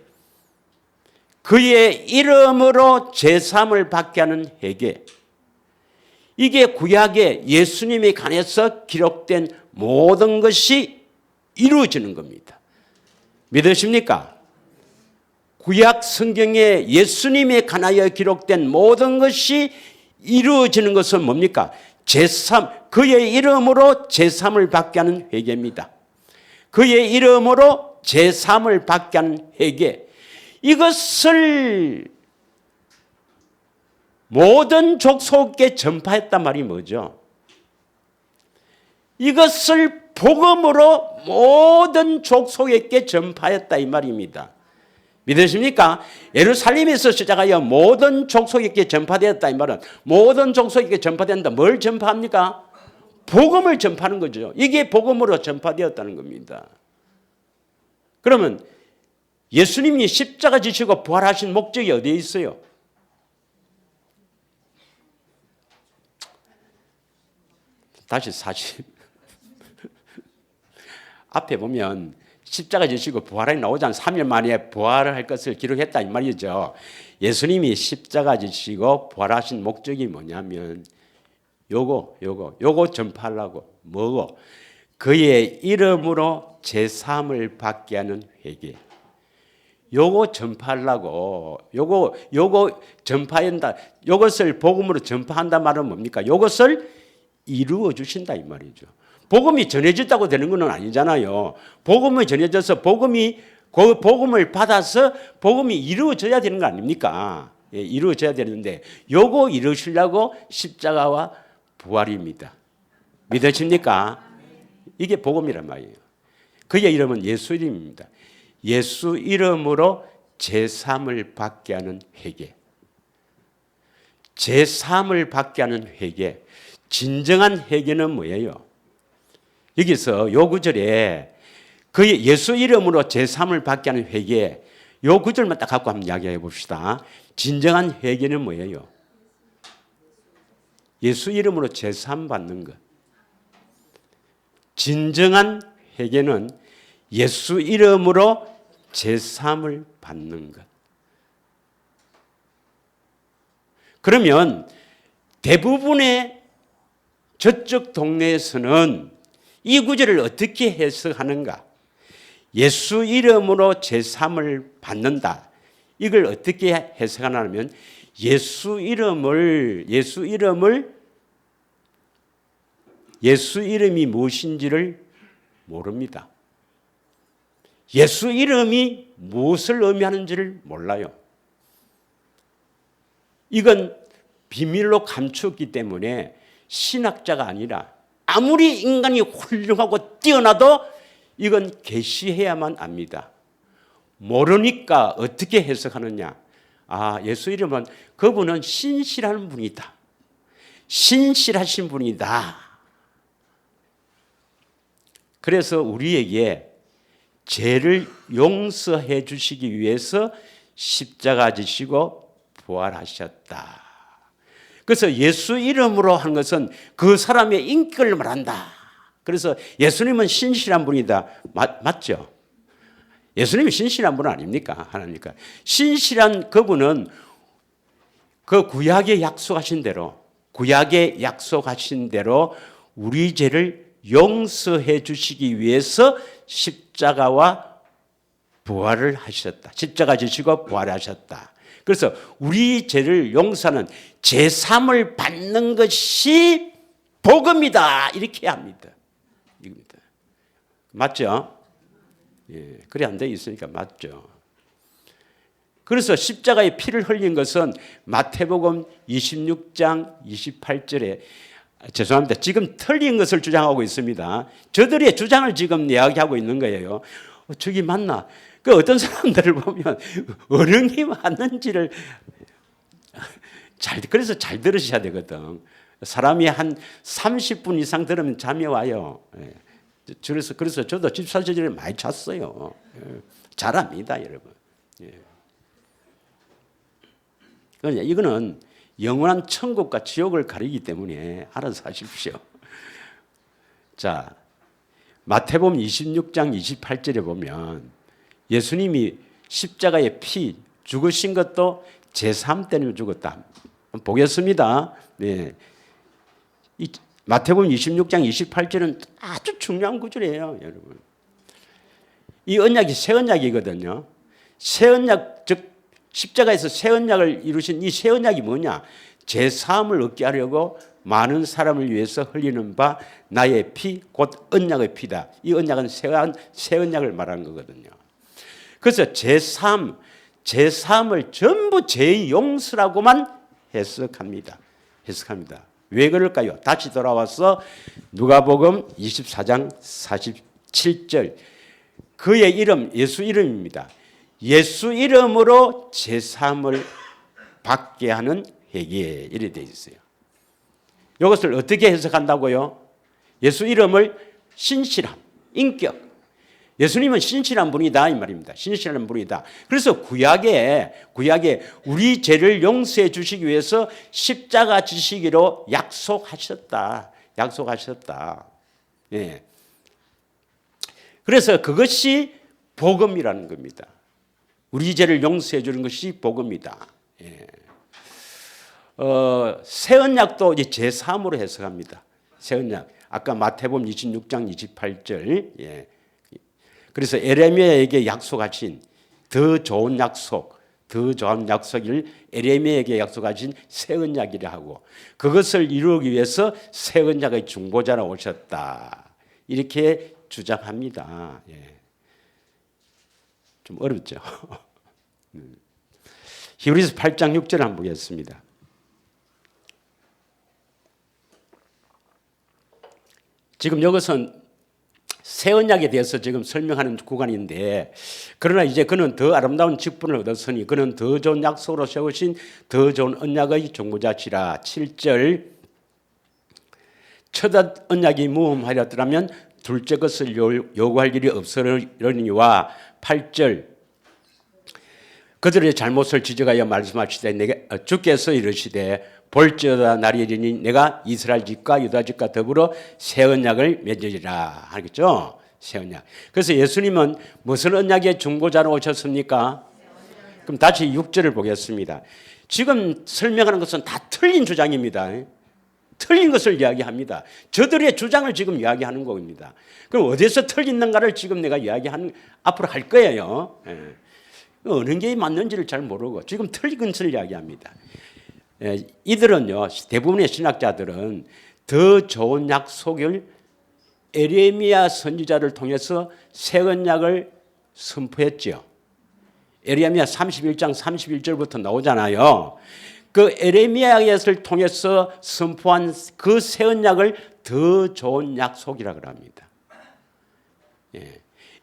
그의 이름으로 제사함을 받게 하는 회개. 이게 구약에 예수님에 관해서 기록된 모든 것이 이루어지는 겁니다. 믿으십니까? 구약 성경에 예수님에 관하여 기록된 모든 것이 이루어지는 것은 뭡니까? 그의 이름으로 제사함을 받게 하는 회개입니다. 그의 이름으로 제사함을 받게 하는 회개. 이것을 모든 족속에 전파했단 말이 뭐죠? 이것을 복음으로 모든 족속에게 전파했다 이 말입니다. 믿으십니까? 예루살렘에서 시작하여 모든 족속에게 전파되었다 이 말은 모든 족속에게 전파된다. 뭘 전파합니까? 복음을 전파하는 거죠. 이게 복음으로 전파되었다는 겁니다. 그러면 예수님이 십자가 지시고 부활하신 목적이 어디에 있어요? 다시 40 앞에 보면 십자가 지시고 부활이 나오잖아요. 3일 만에 부활을 할 것을 기록했다 이 말이죠. 예수님이 십자가 지시고 부활하신 목적이 뭐냐면 요거 전파하려고 뭐고 그의 이름으로 제사함을 받게 하는 회개. 요거 전파하려고 요거 전파한다. 요것을 복음으로 전파한다 말은 뭡니까? 요것을 이루어 주신다 이 말이죠. 복음이 전해졌다고 되는 건 아니잖아요. 복음이 전해져서 그 복음을 받아서 복음이 이루어져야 되는 거 아닙니까? 예, 이루어져야 되는데 요거 이루시려고 십자가와 부활입니다. 믿으십니까? 이게 복음이란 말이에요. 그의 이름은 예수 이름입니다. 예수 이름으로 제사함을 받게 하는 회개. 제사함을 받게 하는 회개. 진정한 회개는 뭐예요? 여기서 요 구절에 그의 예수 이름으로 제사함을 받게 하는 회개. 요 구절만 딱 갖고 한번 이야기해 봅시다. 진정한 회개는 뭐예요? 예수 이름으로 제사함 받는 것. 진정한 회개는 예수 이름으로 제사함을 받는 것. 그러면 대부분의 저쪽 동네에서는 이 구절을 어떻게 해석하는가? 예수 이름으로 제사함을 받는다. 이걸 어떻게 해석하냐면 예수 이름이 무엇인지를 모릅니다. 예수 이름이 무엇을 의미하는지를 몰라요. 이건 비밀로 감추었기 때문에 신학자가 아니라 아무리 인간이 훌륭하고 뛰어나도 이건 계시해야만 압니다. 모르니까 어떻게 해석하느냐? 아, 예수 이름은 그분은 신실한 분이다. 신실하신 분이다. 그래서 우리에게 죄를 용서해 주시기 위해서 십자가 지시고 부활하셨다. 그래서 예수 이름으로 한 것은 그 사람의 인격을 말한다. 그래서 예수님은 신실한 분이다. 맞죠? 예수님이 신실한 분 아닙니까? 하나님과 신실한 그분은 그 구약에 약속하신 대로 우리 죄를 용서해 주시기 위해서 십자가와 부활을 하셨다. 십자가 지시고 부활하셨다. 그래서 우리 죄를 용서하는 제사함을 받는 것이 복음이다. 이렇게 합니다. 이겁니다. 맞죠? 예, 그래 안 돼 있으니까 맞죠. 그래서 십자가의 피를 흘린 것은 마태복음 26장 28절에 죄송합니다. 지금 틀린 것을 주장하고 있습니다. 저들의 주장을 지금 이야기하고 있는 거예요. 저기 맞나? 그 어떤 사람들을 보면 어른이 맞는지를 그래서 잘 들으셔야 되거든. 사람이 한 30분 이상 들으면 잠이 와요. 그래서 저도 집사절에 많이 잤어요. 잘합니다, 여러분. 그러니까 이거는 영원한 천국과 지옥을 가리기 때문에 알아서 하십시오. 자, 마태복음 26장 28절에 보면 예수님이 십자가에 피 죽으신 것도 제3 때문에 죽었다. 보겠습니다. 네. 마태복음 26장 28절은 아주 중요한 구절이에요, 여러분. 이 언약이 새 언약이거든요. 새 언약, 즉 십자가에서 새 언약을 이루신 이 새 언약이 뭐냐? 제사함을 얻게 하려고 많은 사람을 위해서 흘리는 바 나의 피, 곧 언약의 피다. 이 언약은 새 언약을 말하는 거거든요. 그래서 제사함을 전부 죄의 용서라고만 해석합니다. 왜 그럴까요? 다시 돌아와서 누가복음 24장 47절. 그의 이름 예수 이름입니다. 예수 이름으로 제사함을 받게 하는 회개 이래 되어 있어요. 이것을 어떻게 해석한다고요? 예수 이름을 신실함, 인격. 예수님은 신실한 분이다 이 말입니다. 신실한 분이다. 그래서 구약에 우리 죄를 용서해 주시기 위해서 십자가 지시기로 약속하셨다. 예. 그래서 그것이 복음이라는 겁니다. 우리 죄를 용서해 주는 것이 복음이다. 예. 새 언약도 이제 제3으로 해석합니다. 새 언약. 아까 마태복음 26장 28절. 예. 그래서 에레미야에게 약속하신 더 좋은 약속을 에레미야에게 약속하신 새 언약이라 하고 그것을 이루기 위해서 새 언약의 중보자로 오셨다. 이렇게 주장합니다. 예. 좀 어렵죠. 히브리서 8장 6절 한번 보겠습니다. 지금 이것은 새 언약에 대해서 지금 설명하는 구간인데 그러나 이제 그는 더 아름다운 직분을 얻었으니 그는 더 좋은 약속으로 세우신 더 좋은 언약의 중보자시라. 7절 첫 언약이 무함하였더라면 둘째 것을 요구할 일이 없으려니와 8절 그들의 잘못을 지적하여 말씀하시되 내게 주께서 이르시되 볼지어다 날이 이르니 내가 이스라엘 집과 유다 집과 더불어 새 언약을 맺으리라 하겠죠. 새 언약. 그래서 예수님은 무슨 언약의 중보자로 오셨습니까? 그럼 다시 6절을 보겠습니다. 지금 설명하는 것은 다 틀린 주장입니다. 틀린 것을 이야기합니다. 저들의 주장을 지금 이야기하는 겁니다. 그럼 어디서 틀린는가를 지금 내가 앞으로 할 거예요. 어느 게 맞는지를 잘 모르고 지금 틀린 것을 이야기합니다. 이들은요, 대부분의 신학자들은 더 좋은 약속을 에레미야 선지자를 통해서 새 언약을 선포했죠. 에레미야 31장 31절부터 나오잖아요. 그 에레미야를 통해서 선포한 그 새 언약을 더 좋은 약속이라고 합니다.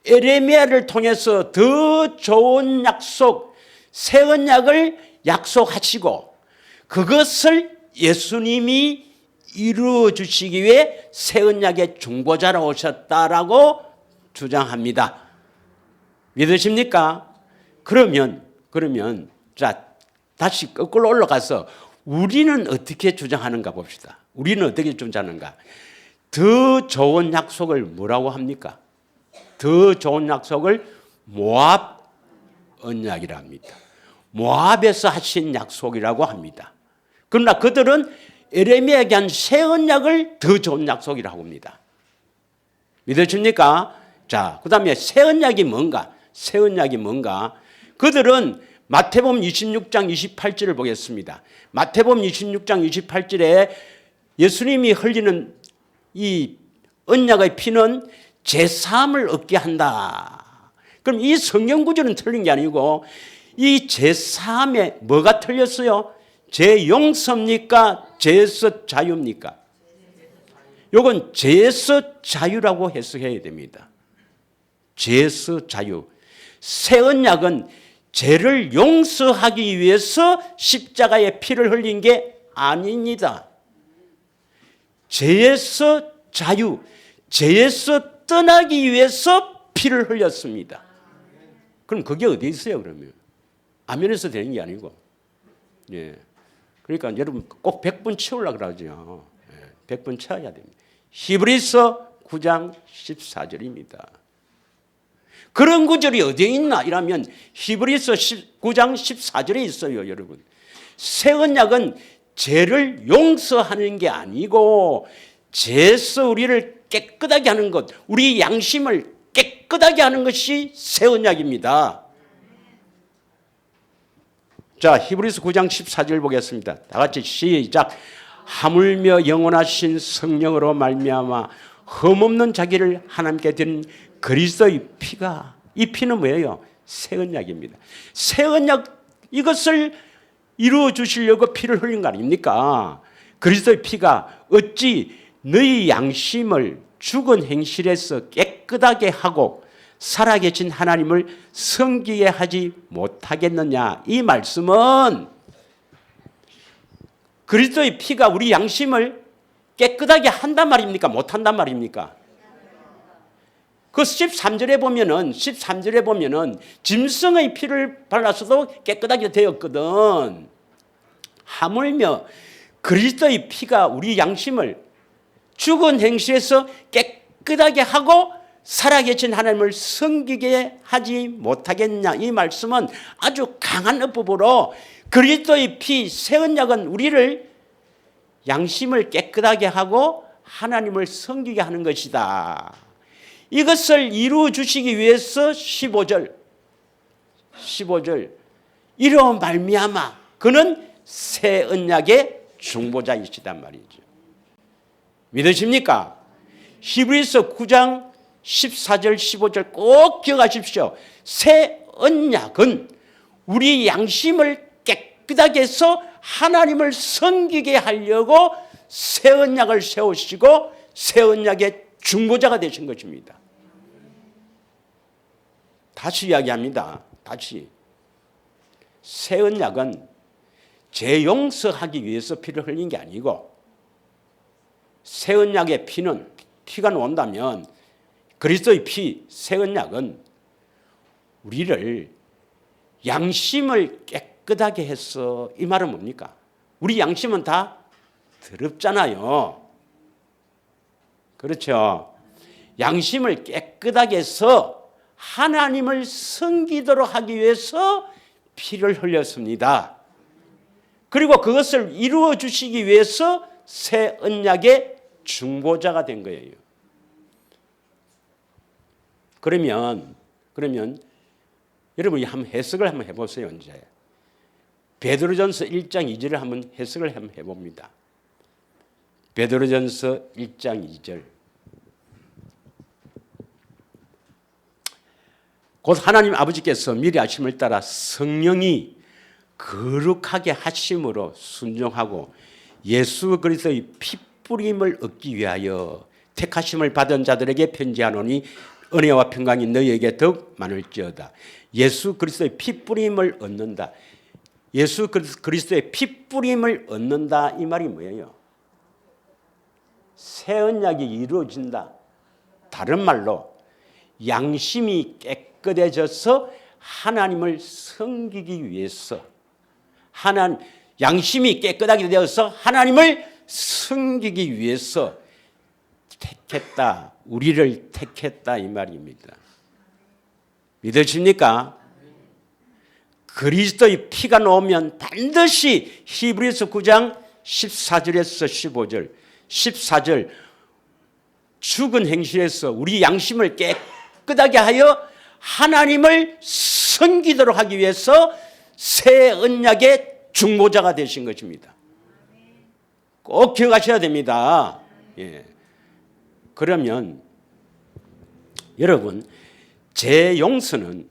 에레미야를 통해서 더 좋은 약속, 새 언약을 약속하시고 그것을 예수님이 이루어 주시기 위해 새 언약의 중보자로 오셨다라고 주장합니다. 믿으십니까? 그러면 자 다시 거꾸로 올라가서 우리는 어떻게 주장하는가 봅시다. 우리는 어떻게 주장하는가? 더 좋은 약속을 뭐라고 합니까? 더 좋은 약속을 모압 언약이라 합니다. 모압에서 하신 약속이라고 합니다. 그러나 그들은 에레미야에게 한 새 언약을 더 좋은 약속이라고 합니다. 믿으십니까? 자, 그 다음에 새 언약이 뭔가? 새 언약이 뭔가? 그들은 마태복음 26장 28절을 보겠습니다. 마태복음 26장 28절에 예수님이 흘리는 이 언약의 피는 제사함을 얻게 한다. 그럼 이 성경 구절은 틀린 게 아니고 이 제사함에 뭐가 틀렸어요? 제용서입니까? 제에서 자유입니까? 이건 제에서 자유라고 해석해야 됩니다. 제에서 자유. 새 언약은 죄를 용서하기 위해서 십자가에 피를 흘린 게 아닙니다. 죄에서 자유, 죄에서 떠나기 위해서 피를 흘렸습니다. 그럼 그게 어디 있어요, 그러면? 아멘에서 되는 게 아니고. 예. 그러니까 여러분 꼭 100분 채우려고 그러죠. 100분 채워야 됩니다. 히브리서 9장 14절입니다. 그런 구절이 어디에 있나? 이라면 히브리서 9장 14절에 있어요, 여러분. 새 언약은 죄를 용서하는 게 아니고 죄에서 우리를 깨끗하게 하는 것, 우리 양심을 깨끗하게 하는 것이 새 언약입니다. 자, 히브리서 9장 14절 보겠습니다. 다 같이 시작. 하물며 영원하신 성령으로 말미암아 흠없는 자기를 하나님께 드린 그리스도의 피가, 이 피는 뭐예요? 새 언약입니다. 새 언약, 이것을 이루어 주시려고 피를 흘린 거 아닙니까? 그리스도의 피가 어찌 너희 양심을 죽은 행실에서 깨끗하게 하고 살아계신 하나님을 섬기게 하지 못하겠느냐. 이 말씀은 그리스도의 피가 우리 양심을 깨끗하게 한단 말입니까? 못한단 말입니까? 그 13절에 보면은 짐승의 피를 발라서도 깨끗하게 되었거든. 하물며 그리스도의 피가 우리 양심을 죽은 행실에서 깨끗하게 하고 살아계신 하나님을 섬기게 하지 못하겠냐. 이 말씀은 아주 강한 어법으로 그리스도의 피, 새 언약은 우리를 양심을 깨끗하게 하고 하나님을 섬기게 하는 것이다. 이것을 이루어 주시기 위해서 15절 이로 말미암아 그는 새 언약의 중보자이시단 말이죠. 믿으십니까? 히브리서 9장 14절 15절 꼭 기억하십시오. 새 언약은 우리 양심을 깨끗하게 해서 하나님을 섬기게 하려고 새 언약을 세우시고 새 언약의 중보자가 되신 것입니다. 다시 이야기합니다. 다시. 새 언약은 죄 용서하기 위해서 피를 흘린 게 아니고 새 언약의 피가 나온다면 그리스도의 피, 새 언약은 우리를 양심을 깨끗하게 해서 이 말은 뭡니까? 우리 양심은 다 더럽잖아요. 그렇죠? 양심을 깨끗하게 해서 하나님을 섬기도록 하기 위해서 피를 흘렸습니다. 그리고 그것을 이루어 주시기 위해서 새 언약의 중보자가 된 거예요. 그러면 여러분이 한번 해석을 한번 해보세요. 이제 베드로전서 1장 2절을 한번 해석을 한번 해봅니다. 베드로전서 1장 2절. 곧 하나님 아버지께서 미리 하심을 따라 성령이 거룩하게 하심으로 순종하고 예수 그리스도의 피뿌림을 얻기 위하여 택하심을 받은 자들에게 편지하노니 은혜와 평강이 너희에게 더욱 많을지어다. 예수 그리스도의 피뿌림을 얻는다. 예수 그리스도의 피뿌림을 얻는다. 이 말이 뭐예요? 새 언약이 이루어진다. 다른 말로 양심이 깨끗해져서 하나님을 섬기기 위해서 양심이 깨끗하게 되어서 하나님을 섬기기 위해서 택했다. 우리를 택했다 이 말입니다. 믿으십니까? 그리스도의 피가 나오면 반드시 히브리서 9장 14절에서 15절 14절 죽은 행실에서 우리 양심을 깨끗하게 하여 하나님을 섬기도록 하기 위해서 새 언약의 중보자가 되신 것입니다. 꼭 기억하셔야 됩니다. 예. 그러면 여러분 제 용서는요.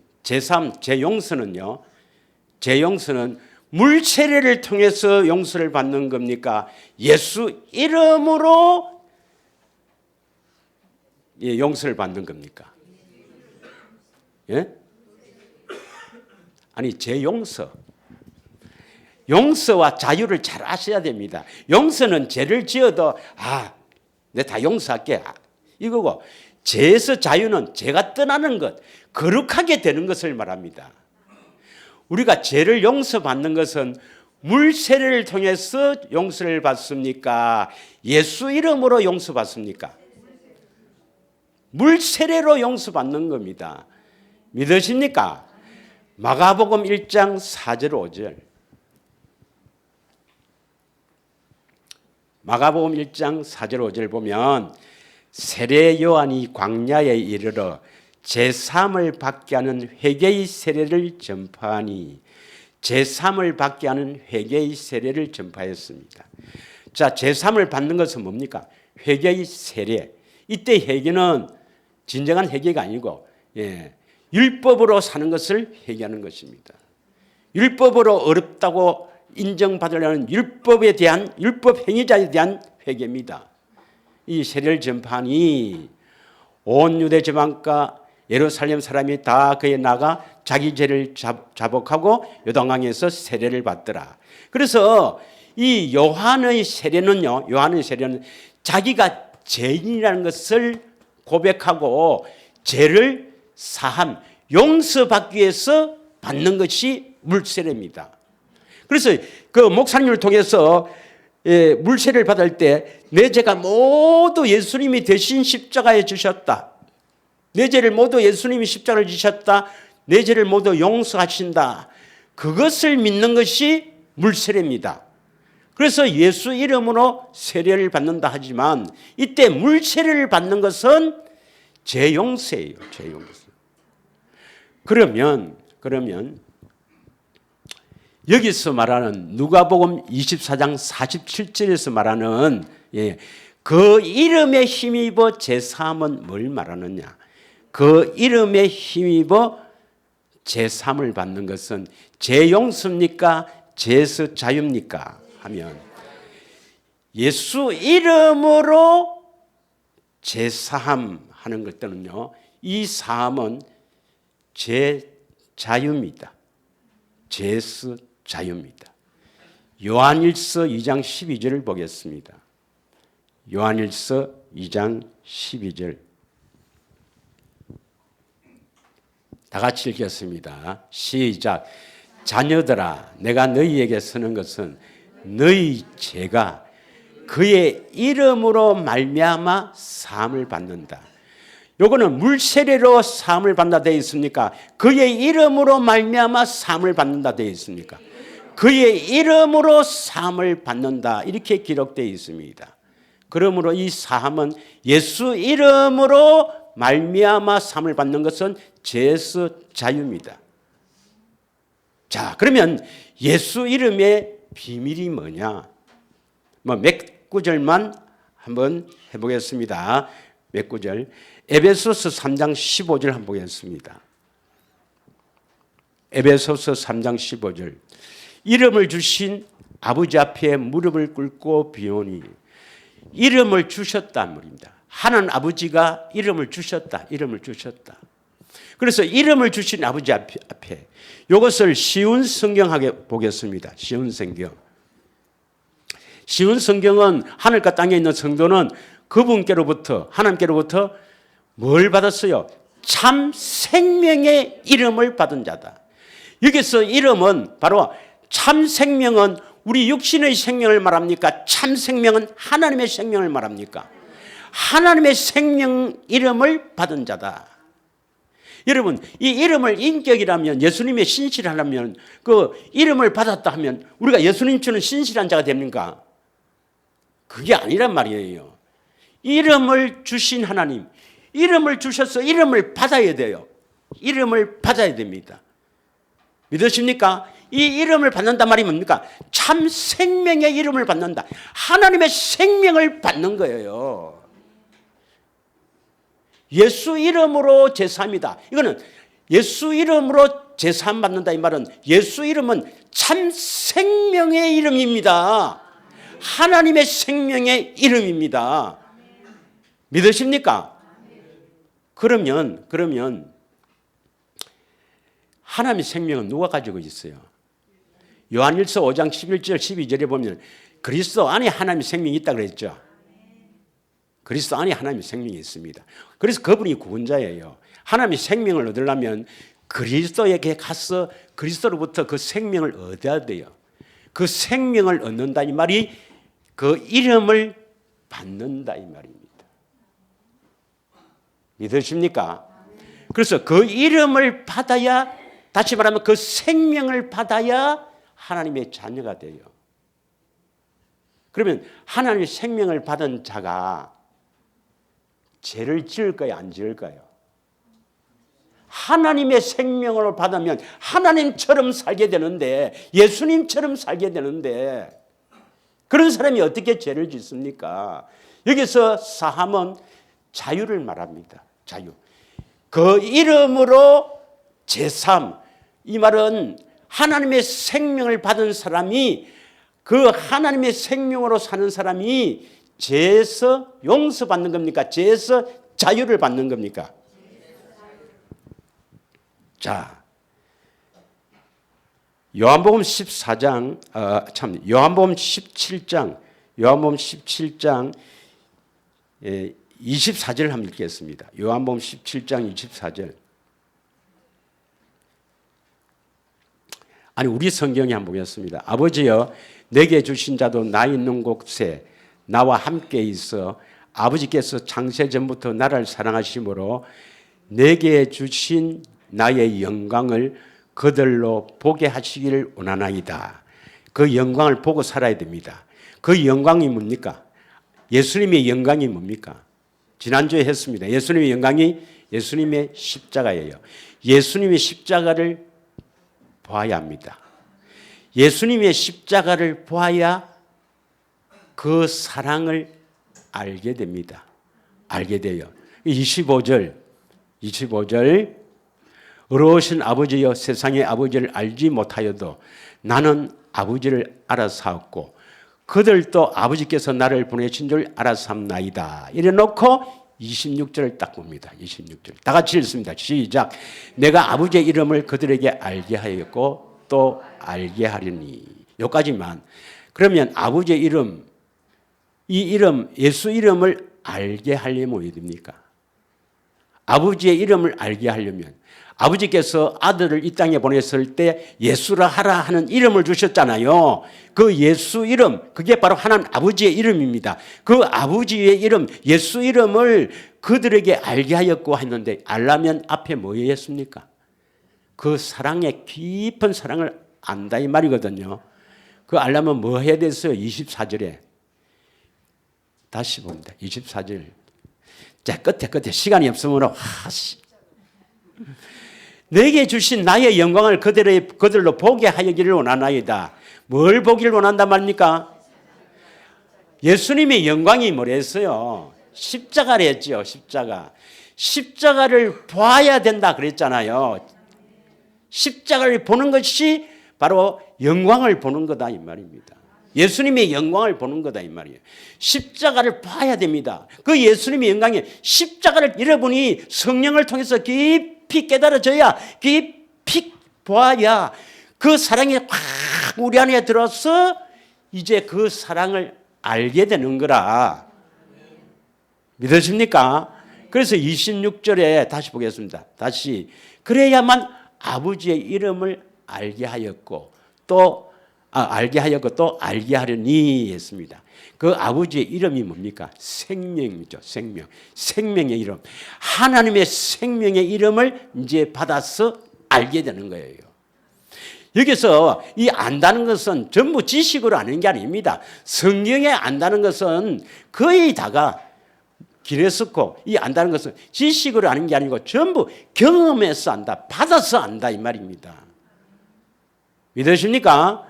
제 용서는 물세례를 통해서 용서를 받는 겁니까? 예수 이름으로 용서를 받는 겁니까? 예? 아니 제 용서와 자유를 잘 아셔야 됩니다. 용서는 죄를 지어도 내가 다 용서할게 이거고 죄에서 자유는 죄가 떠나는 것, 거룩하게 되는 것을 말합니다. 우리가 죄를 용서받는 것은 물세례를 통해서 용서를 받습니까? 예수 이름으로 용서받습니까? 물세례로 용서받는 겁니다. 믿으십니까? 마가복음 1장 4절 5절. 마가복음 1장 4절 5절 보면 세례 요한이 광야에 이르러 제3을 받게 하는 회개의 세례를 전파하니 제3을 받게 하는 회개의 세례를 전파했습니다. 자, 제3을 받는 것은 뭡니까? 회개의 세례. 이때 회개는 진정한 회개가 아니고 율법으로 사는 것을 회개하는 것입니다. 율법으로 어렵다고 인정받으려는 율법 행위자에 대한 회개입니다. 이 세례를 전파하니 온 유대 지방과 예루살렘 사람이 다 그에 나가 자기 죄를 자복하고 요단강에서 세례를 받더라. 그래서 이 요한의 세례는요, 자기가 죄인이라는 것을 고백하고 죄를 사함, 용서받기 위해서 받는 것이 물세례입니다. 그래서 그 목사님을 통해서 물세례를 받을 때 내 죄가 모두 예수님이 대신 십자가에 지셨다. 내 죄를 모두 예수님이 십자가를 지셨다. 내 죄를 모두 용서하신다. 그것을 믿는 것이 물세례입니다. 그래서 예수 이름으로 세례를 받는다 하지만 이때 물세례를 받는 것은 죄 용서예요. 죄 용서. 그러면 여기서 말하는 누가복음 24장 47절에서 말하는 그 이름에 힘입어 제사함은 뭘 말하느냐? 그 이름에 힘입어 제사함을 받는 것은 죄 용서입니까? 죄에서 자유입니까? 하면 예수 이름으로 제사함 하는 것들은요, 이 사함은 죄 자유입니다. 죄에서 자유입니다. 요한일서 2장 12절을 보겠습니다. 요한일서 2장 12절 다 같이 읽겠습니다. 시작. 자녀들아, 내가 너희에게 쓰는 것은 너희 죄가 그의 이름으로 말미암아 사함을 받는다. 요거는 물세례로 사함을 받는다 되어 있습니까? 그의 이름으로 말미암아 사함을 받는다 되어 있습니까? 그의 이름으로 사함을 받는다 이렇게 기록되어 있습니다. 그러므로 이 사함은 예수 이름으로 말미암아 사함을 받는 것은 죄에서 자유입니다. 자, 그러면 예수 이름의 비밀이 뭐냐? 몇 구절만 한번 해보겠습니다. 몇 구절. 에베소서 3장 15절 한번 보겠습니다. 에베소서 3장 15절. 이름을 주신 아버지 앞에 무릎을 꿇고 비오니 이름을 주셨다 말입니다. 하나님 아버지가 이름을 주셨다. 이름을 주셨다. 그래서 이름을 주신 아버지 앞에 이것을 쉬운 성경하게 보겠습니다. 쉬운 성경. 쉬운 성경은 하늘과 땅에 있는 성도는 그분께로부터 하나님께로부터 뭘 받았어요? 참 생명의 이름을 받은 자다. 여기서 이름은 바로 참 생명은 우리 육신의 생명을 말합니까? 참 생명은 하나님의 생명을 말합니까? 하나님의 생명 이름을 받은 자다. 여러분, 이 이름을 인격이라면 예수님의 신실하려면 그 이름을 받았다 하면 우리가 예수님처럼 신실한 자가 됩니까? 그게 아니란 말이에요. 이름을 주신 하나님, 이름을 주셔서 이름을 받아야 돼요. 이름을 받아야 됩니다. 믿으십니까? 이 이름을 받는단 말이 뭡니까? 참 생명의 이름을 받는다. 하나님의 생명을 받는 거예요. 예수 이름으로 제사합니다. 이거는 예수 이름으로 제사함 받는다 이 말은 예수 이름은 참 생명의 이름입니다. 하나님의 생명의 이름입니다. 믿으십니까? 그러면 하나님의 생명은 누가 가지고 있어요? 요한일서 5장 11절 12절에 보면 그리스도 안에 하나님의 생명이 있다고 그랬죠. 그리스도 안에 하나님의 생명이 있습니다. 그래서 그분이 구원자예요. 하나님의 생명을 얻으려면 그리스도에게 가서 그리스도로부터 그 생명을 얻어야 돼요. 그 생명을 얻는다 이 말이 그 이름을 받는다 이 말입니다. 믿으십니까? 그래서 그 이름을 받아야, 다시 말하면 그 생명을 받아야 하나님의 자녀가 돼요. 그러면 하나님의 생명을 받은 자가 죄를 지을까요? 안 지을까요? 하나님의 생명을 받으면 하나님처럼 살게 되는데, 예수님처럼 살게 되는데, 그런 사람이 어떻게 죄를 짓습니까? 여기서 사함은 자유를 말합니다. 자유. 그 이름으로 제삼. 이 말은 하나님의 생명을 받은 사람이, 그 하나님의 생명으로 사는 사람이 죄에서 용서받는 겁니까? 죄에서 자유를 받는 겁니까? 자, 요한복음 14장, 요한복음 17장 24절 한번 읽겠습니다. 요한복음 17장 24절. 아니, 우리 성경에 한번 보겠습니다. 아버지여, 내게 주신 자도 나 있는 곳에 나와 함께 있어 아버지께서 창세전부터 나를 사랑하심으로 내게 주신 나의 영광을 그들로 보게 하시기를 원하나이다. 그 영광을 보고 살아야 됩니다. 그 영광이 뭡니까? 예수님의 영광이 뭡니까? 지난주에 했습니다. 예수님의 영광이 예수님의 십자가예요. 예수님의 십자가를 보아야 합니다. 예수님의 십자가를 보아야 그 사랑을 알게 됩니다. 알게 돼요. 25절 의로우신 아버지여, 세상의 아버지를 알지 못하여도 나는 아버지를 알아사옵고 그들도 아버지께서 나를 보내신 줄 알아삼나이다. 이래 놓고 26절을 딱 봅니다. 26절 다 같이 읽습니다. 시작. 내가 아버지의 이름을 그들에게 알게 하였고 또 알게 하리니. 여기까지만. 그러면 아버지의 이름, 이 이름, 예수 이름을 알게 하려면 어떻게 됩니까? 아버지의 이름을 알게 하려면 아버지께서 아들을 이 땅에 보냈을 때 예수라 하라 하는 이름을 주셨잖아요. 그 예수 이름, 그게 바로 하나님 아버지의 이름입니다. 그 아버지의 이름, 예수 이름을 그들에게 알게 하였고 했는데, 알라면 앞에 뭐 했습니까? 그 사랑의 깊은 사랑을 안다 이 말이거든요. 그 알라면 뭐 해야 됐어요? 24절에 다시 봅니다. 24절. 자, 끝에 시간이 없으므로 내게 주신 나의 영광을 그들로 보게 하기를 원하나이다. 뭘 보기를 원한단 말입니까? 예수님의 영광이 뭐랬어요? 십자가를 했죠. 십자가를 봐야 된다 그랬잖아요. 십자가를 보는 것이 바로 영광을 보는 거다 이 말입니다. 예수님의 영광을 보는 거다 이 말이에요. 십자가를 봐야 됩니다. 그 예수님의 영광이 십자가를 잃어보니 성령을 통해서 깊이 깨달아져야, 깊이 보아야 그 사랑이 확 우리 안에 들어서 이제 그 사랑을 알게 되는 거라. 믿으십니까? 그래서 26절에 다시 보겠습니다. 다시. 그래야만 아버지의 이름을 알게 하였고 또 알게 하려니 했습니다. 그 아버지의 이름이 뭡니까? 생명이죠. 생명의 이름. 하나님의 생명의 이름을 이제 받아서 알게 되는 거예요. 여기서 이 안다는 것은 전부 지식으로 아는 게 아닙니다. 성경에 안다는 것은 거의 다가 기네스코, 이 안다는 것은 지식으로 아는 게 아니고 전부 경험해서 안다, 받아서 안다 이 말입니다. 믿으십니까?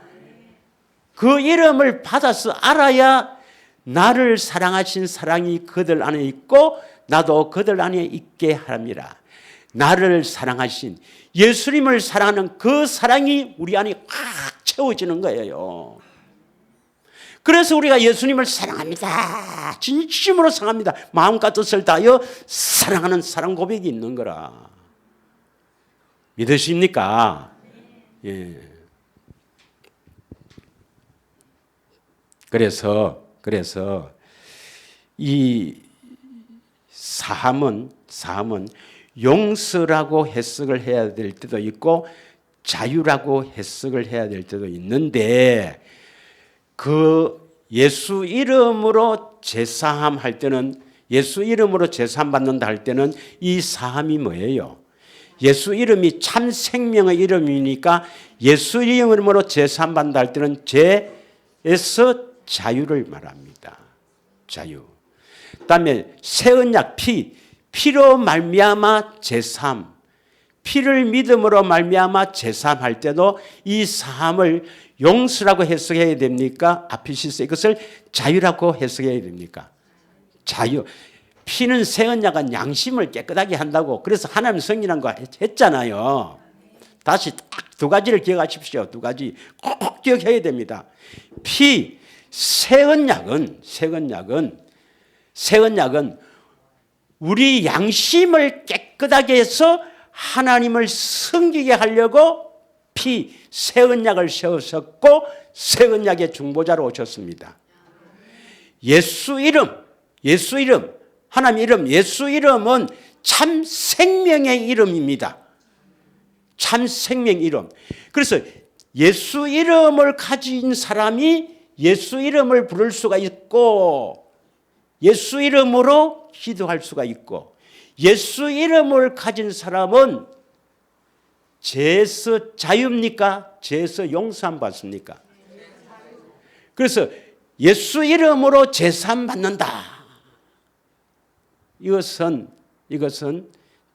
그 이름을 받아서 알아야 나를 사랑하신 사랑이 그들 안에 있고 나도 그들 안에 있게 하랍니다. 나를 사랑하신 예수님을 사랑하는 그 사랑이 우리 안에 확 채워지는 거예요. 그래서 우리가 예수님을 사랑합니다. 진심으로 사랑합니다. 마음과 뜻을 다하여 사랑하는 사랑 고백이 있는 거라. 믿으십니까? 예. 그래서 이 사함은 용서라고 해석을 해야 될 때도 있고 자유라고 해석을 해야 될 때도 있는데, 그 예수 이름으로 제사함 할 때는, 예수 이름으로 제사함 받는다 할 때는 이 사함이 뭐예요? 예수 이름이 참 생명의 이름이니까 예수 이름으로 제사함 받는다 할 때는 죄에서 자유를 말합니다. 자유. 그다음에 새 언약 피로 말미암아 제사함, 피를 믿음으로 말미암아 제사함 할 때도 이 사함을 용서라고 해석해야 됩니까? 아피시스, 이것을 자유라고 해석해야 됩니까? 자유. 피는 새 언약은 양심을 깨끗하게 한다고, 그래서 하나님 성이라는 거 했잖아요. 다시 딱 두 가지를 기억하십시오. 두 가지 꼭 기억해야 됩니다. 피, 새 언약은 우리 양심을 깨끗하게 해서 하나님을 섬기게 하려고 새 언약을 세우셨고 새 언약의 중보자로 오셨습니다. 예수 이름, 하나님 이름, 예수 이름은 참 생명의 이름입니다. 참 생명 이름. 그래서 예수 이름을 가진 사람이 예수 이름을 부를 수가 있고 예수 이름으로 기도할 수가 있고 예수 이름을 가진 사람은 죄에서 자유입니까? 죄에서 용서함 받습니까? 그래서 예수 이름으로 제사함 받는다. 이것은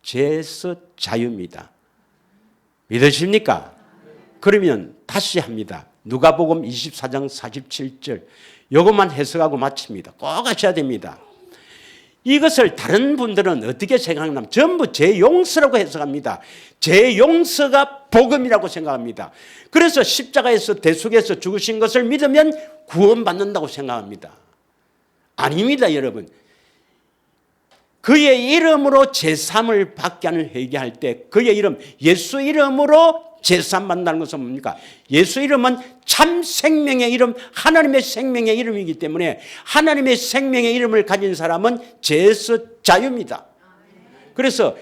죄에서 자유입니다. 믿으십니까? 그러면 다시 합니다. 누가복음 24장 47절 이것만 해석하고 마칩니다. 꼭 하셔야 됩니다. 이것을 다른 분들은 어떻게 생각하냐면 전부 죄 용서라고 해석합니다. 죄 용서가 복음이라고 생각합니다. 그래서 십자가에서 대속에서 죽으신 것을 믿으면 구원받는다고 생각합니다. 아닙니다, 여러분. 그의 이름으로 제사함을 받게 하는 회개할 때 그의 이름 예수 이름으로 제사함 받는다는 것은 뭡니까? 예수 이름은 참 생명의 이름, 하나님의 생명의 이름이기 때문에 하나님의 생명의 이름을 가진 사람은 죄에서 자유입니다. 그래서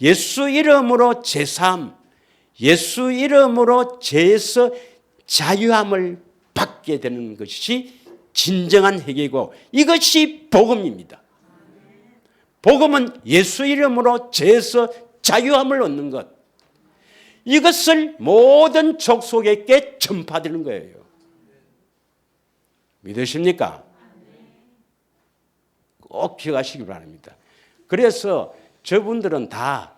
예수 이름으로 제사함, 예수 이름으로 죄에서 자유함을 받게 되는 것이 진정한 회개고 이것이 복음입니다. 복음은 예수 이름으로 죄에서 자유함을 얻는 것. 이것을 모든 족속에게 전파되는 거예요. 믿으십니까? 꼭 기억하시기 바랍니다. 그래서 저분들은 다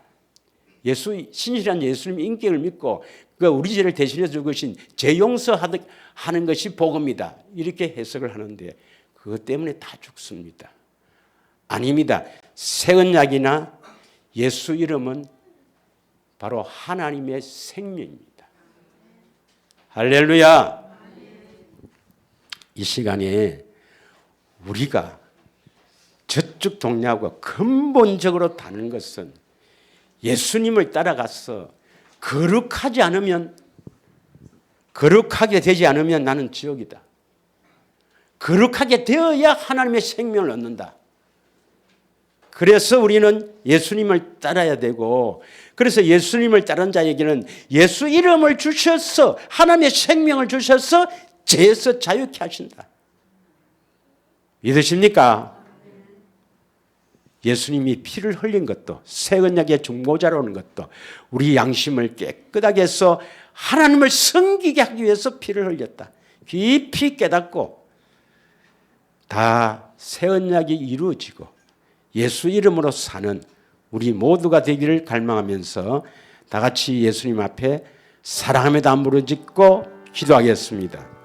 신실한 예수님 인격을 믿고 우리 죄를 대신해 주신 죄 용서하는 것이 복음이다. 이렇게 해석을 하는데 그것 때문에 다 죽습니다. 아닙니다. 새 언약이나 예수 이름은 바로 하나님의 생명입니다. 할렐루야. 이 시간에 우리가 저쪽 동네하고 근본적으로 다른 것은 예수님을 따라가서 거룩하게 되지 않으면 나는 지옥이다. 거룩하게 되어야 하나님의 생명을 얻는다. 그래서 우리는 예수님을 따라야 되고 그래서 예수님을 따른 자에게는 예수 이름을 주셔서 하나님의 생명을 주셔서 죄에서 자유케 하신다. 믿으십니까? 예수님이 피를 흘린 것도 새 언약의 중보자로 오는 것도 우리 양심을 깨끗하게 해서 하나님을 섬기게 하기 위해서 피를 흘렸다. 깊이 깨닫고 다 새 언약이 이루어지고 예수 이름으로 사는 우리 모두가 되기를 갈망하면서 다 같이 예수님 앞에 사랑하며 다 부르짖고 기도하겠습니다.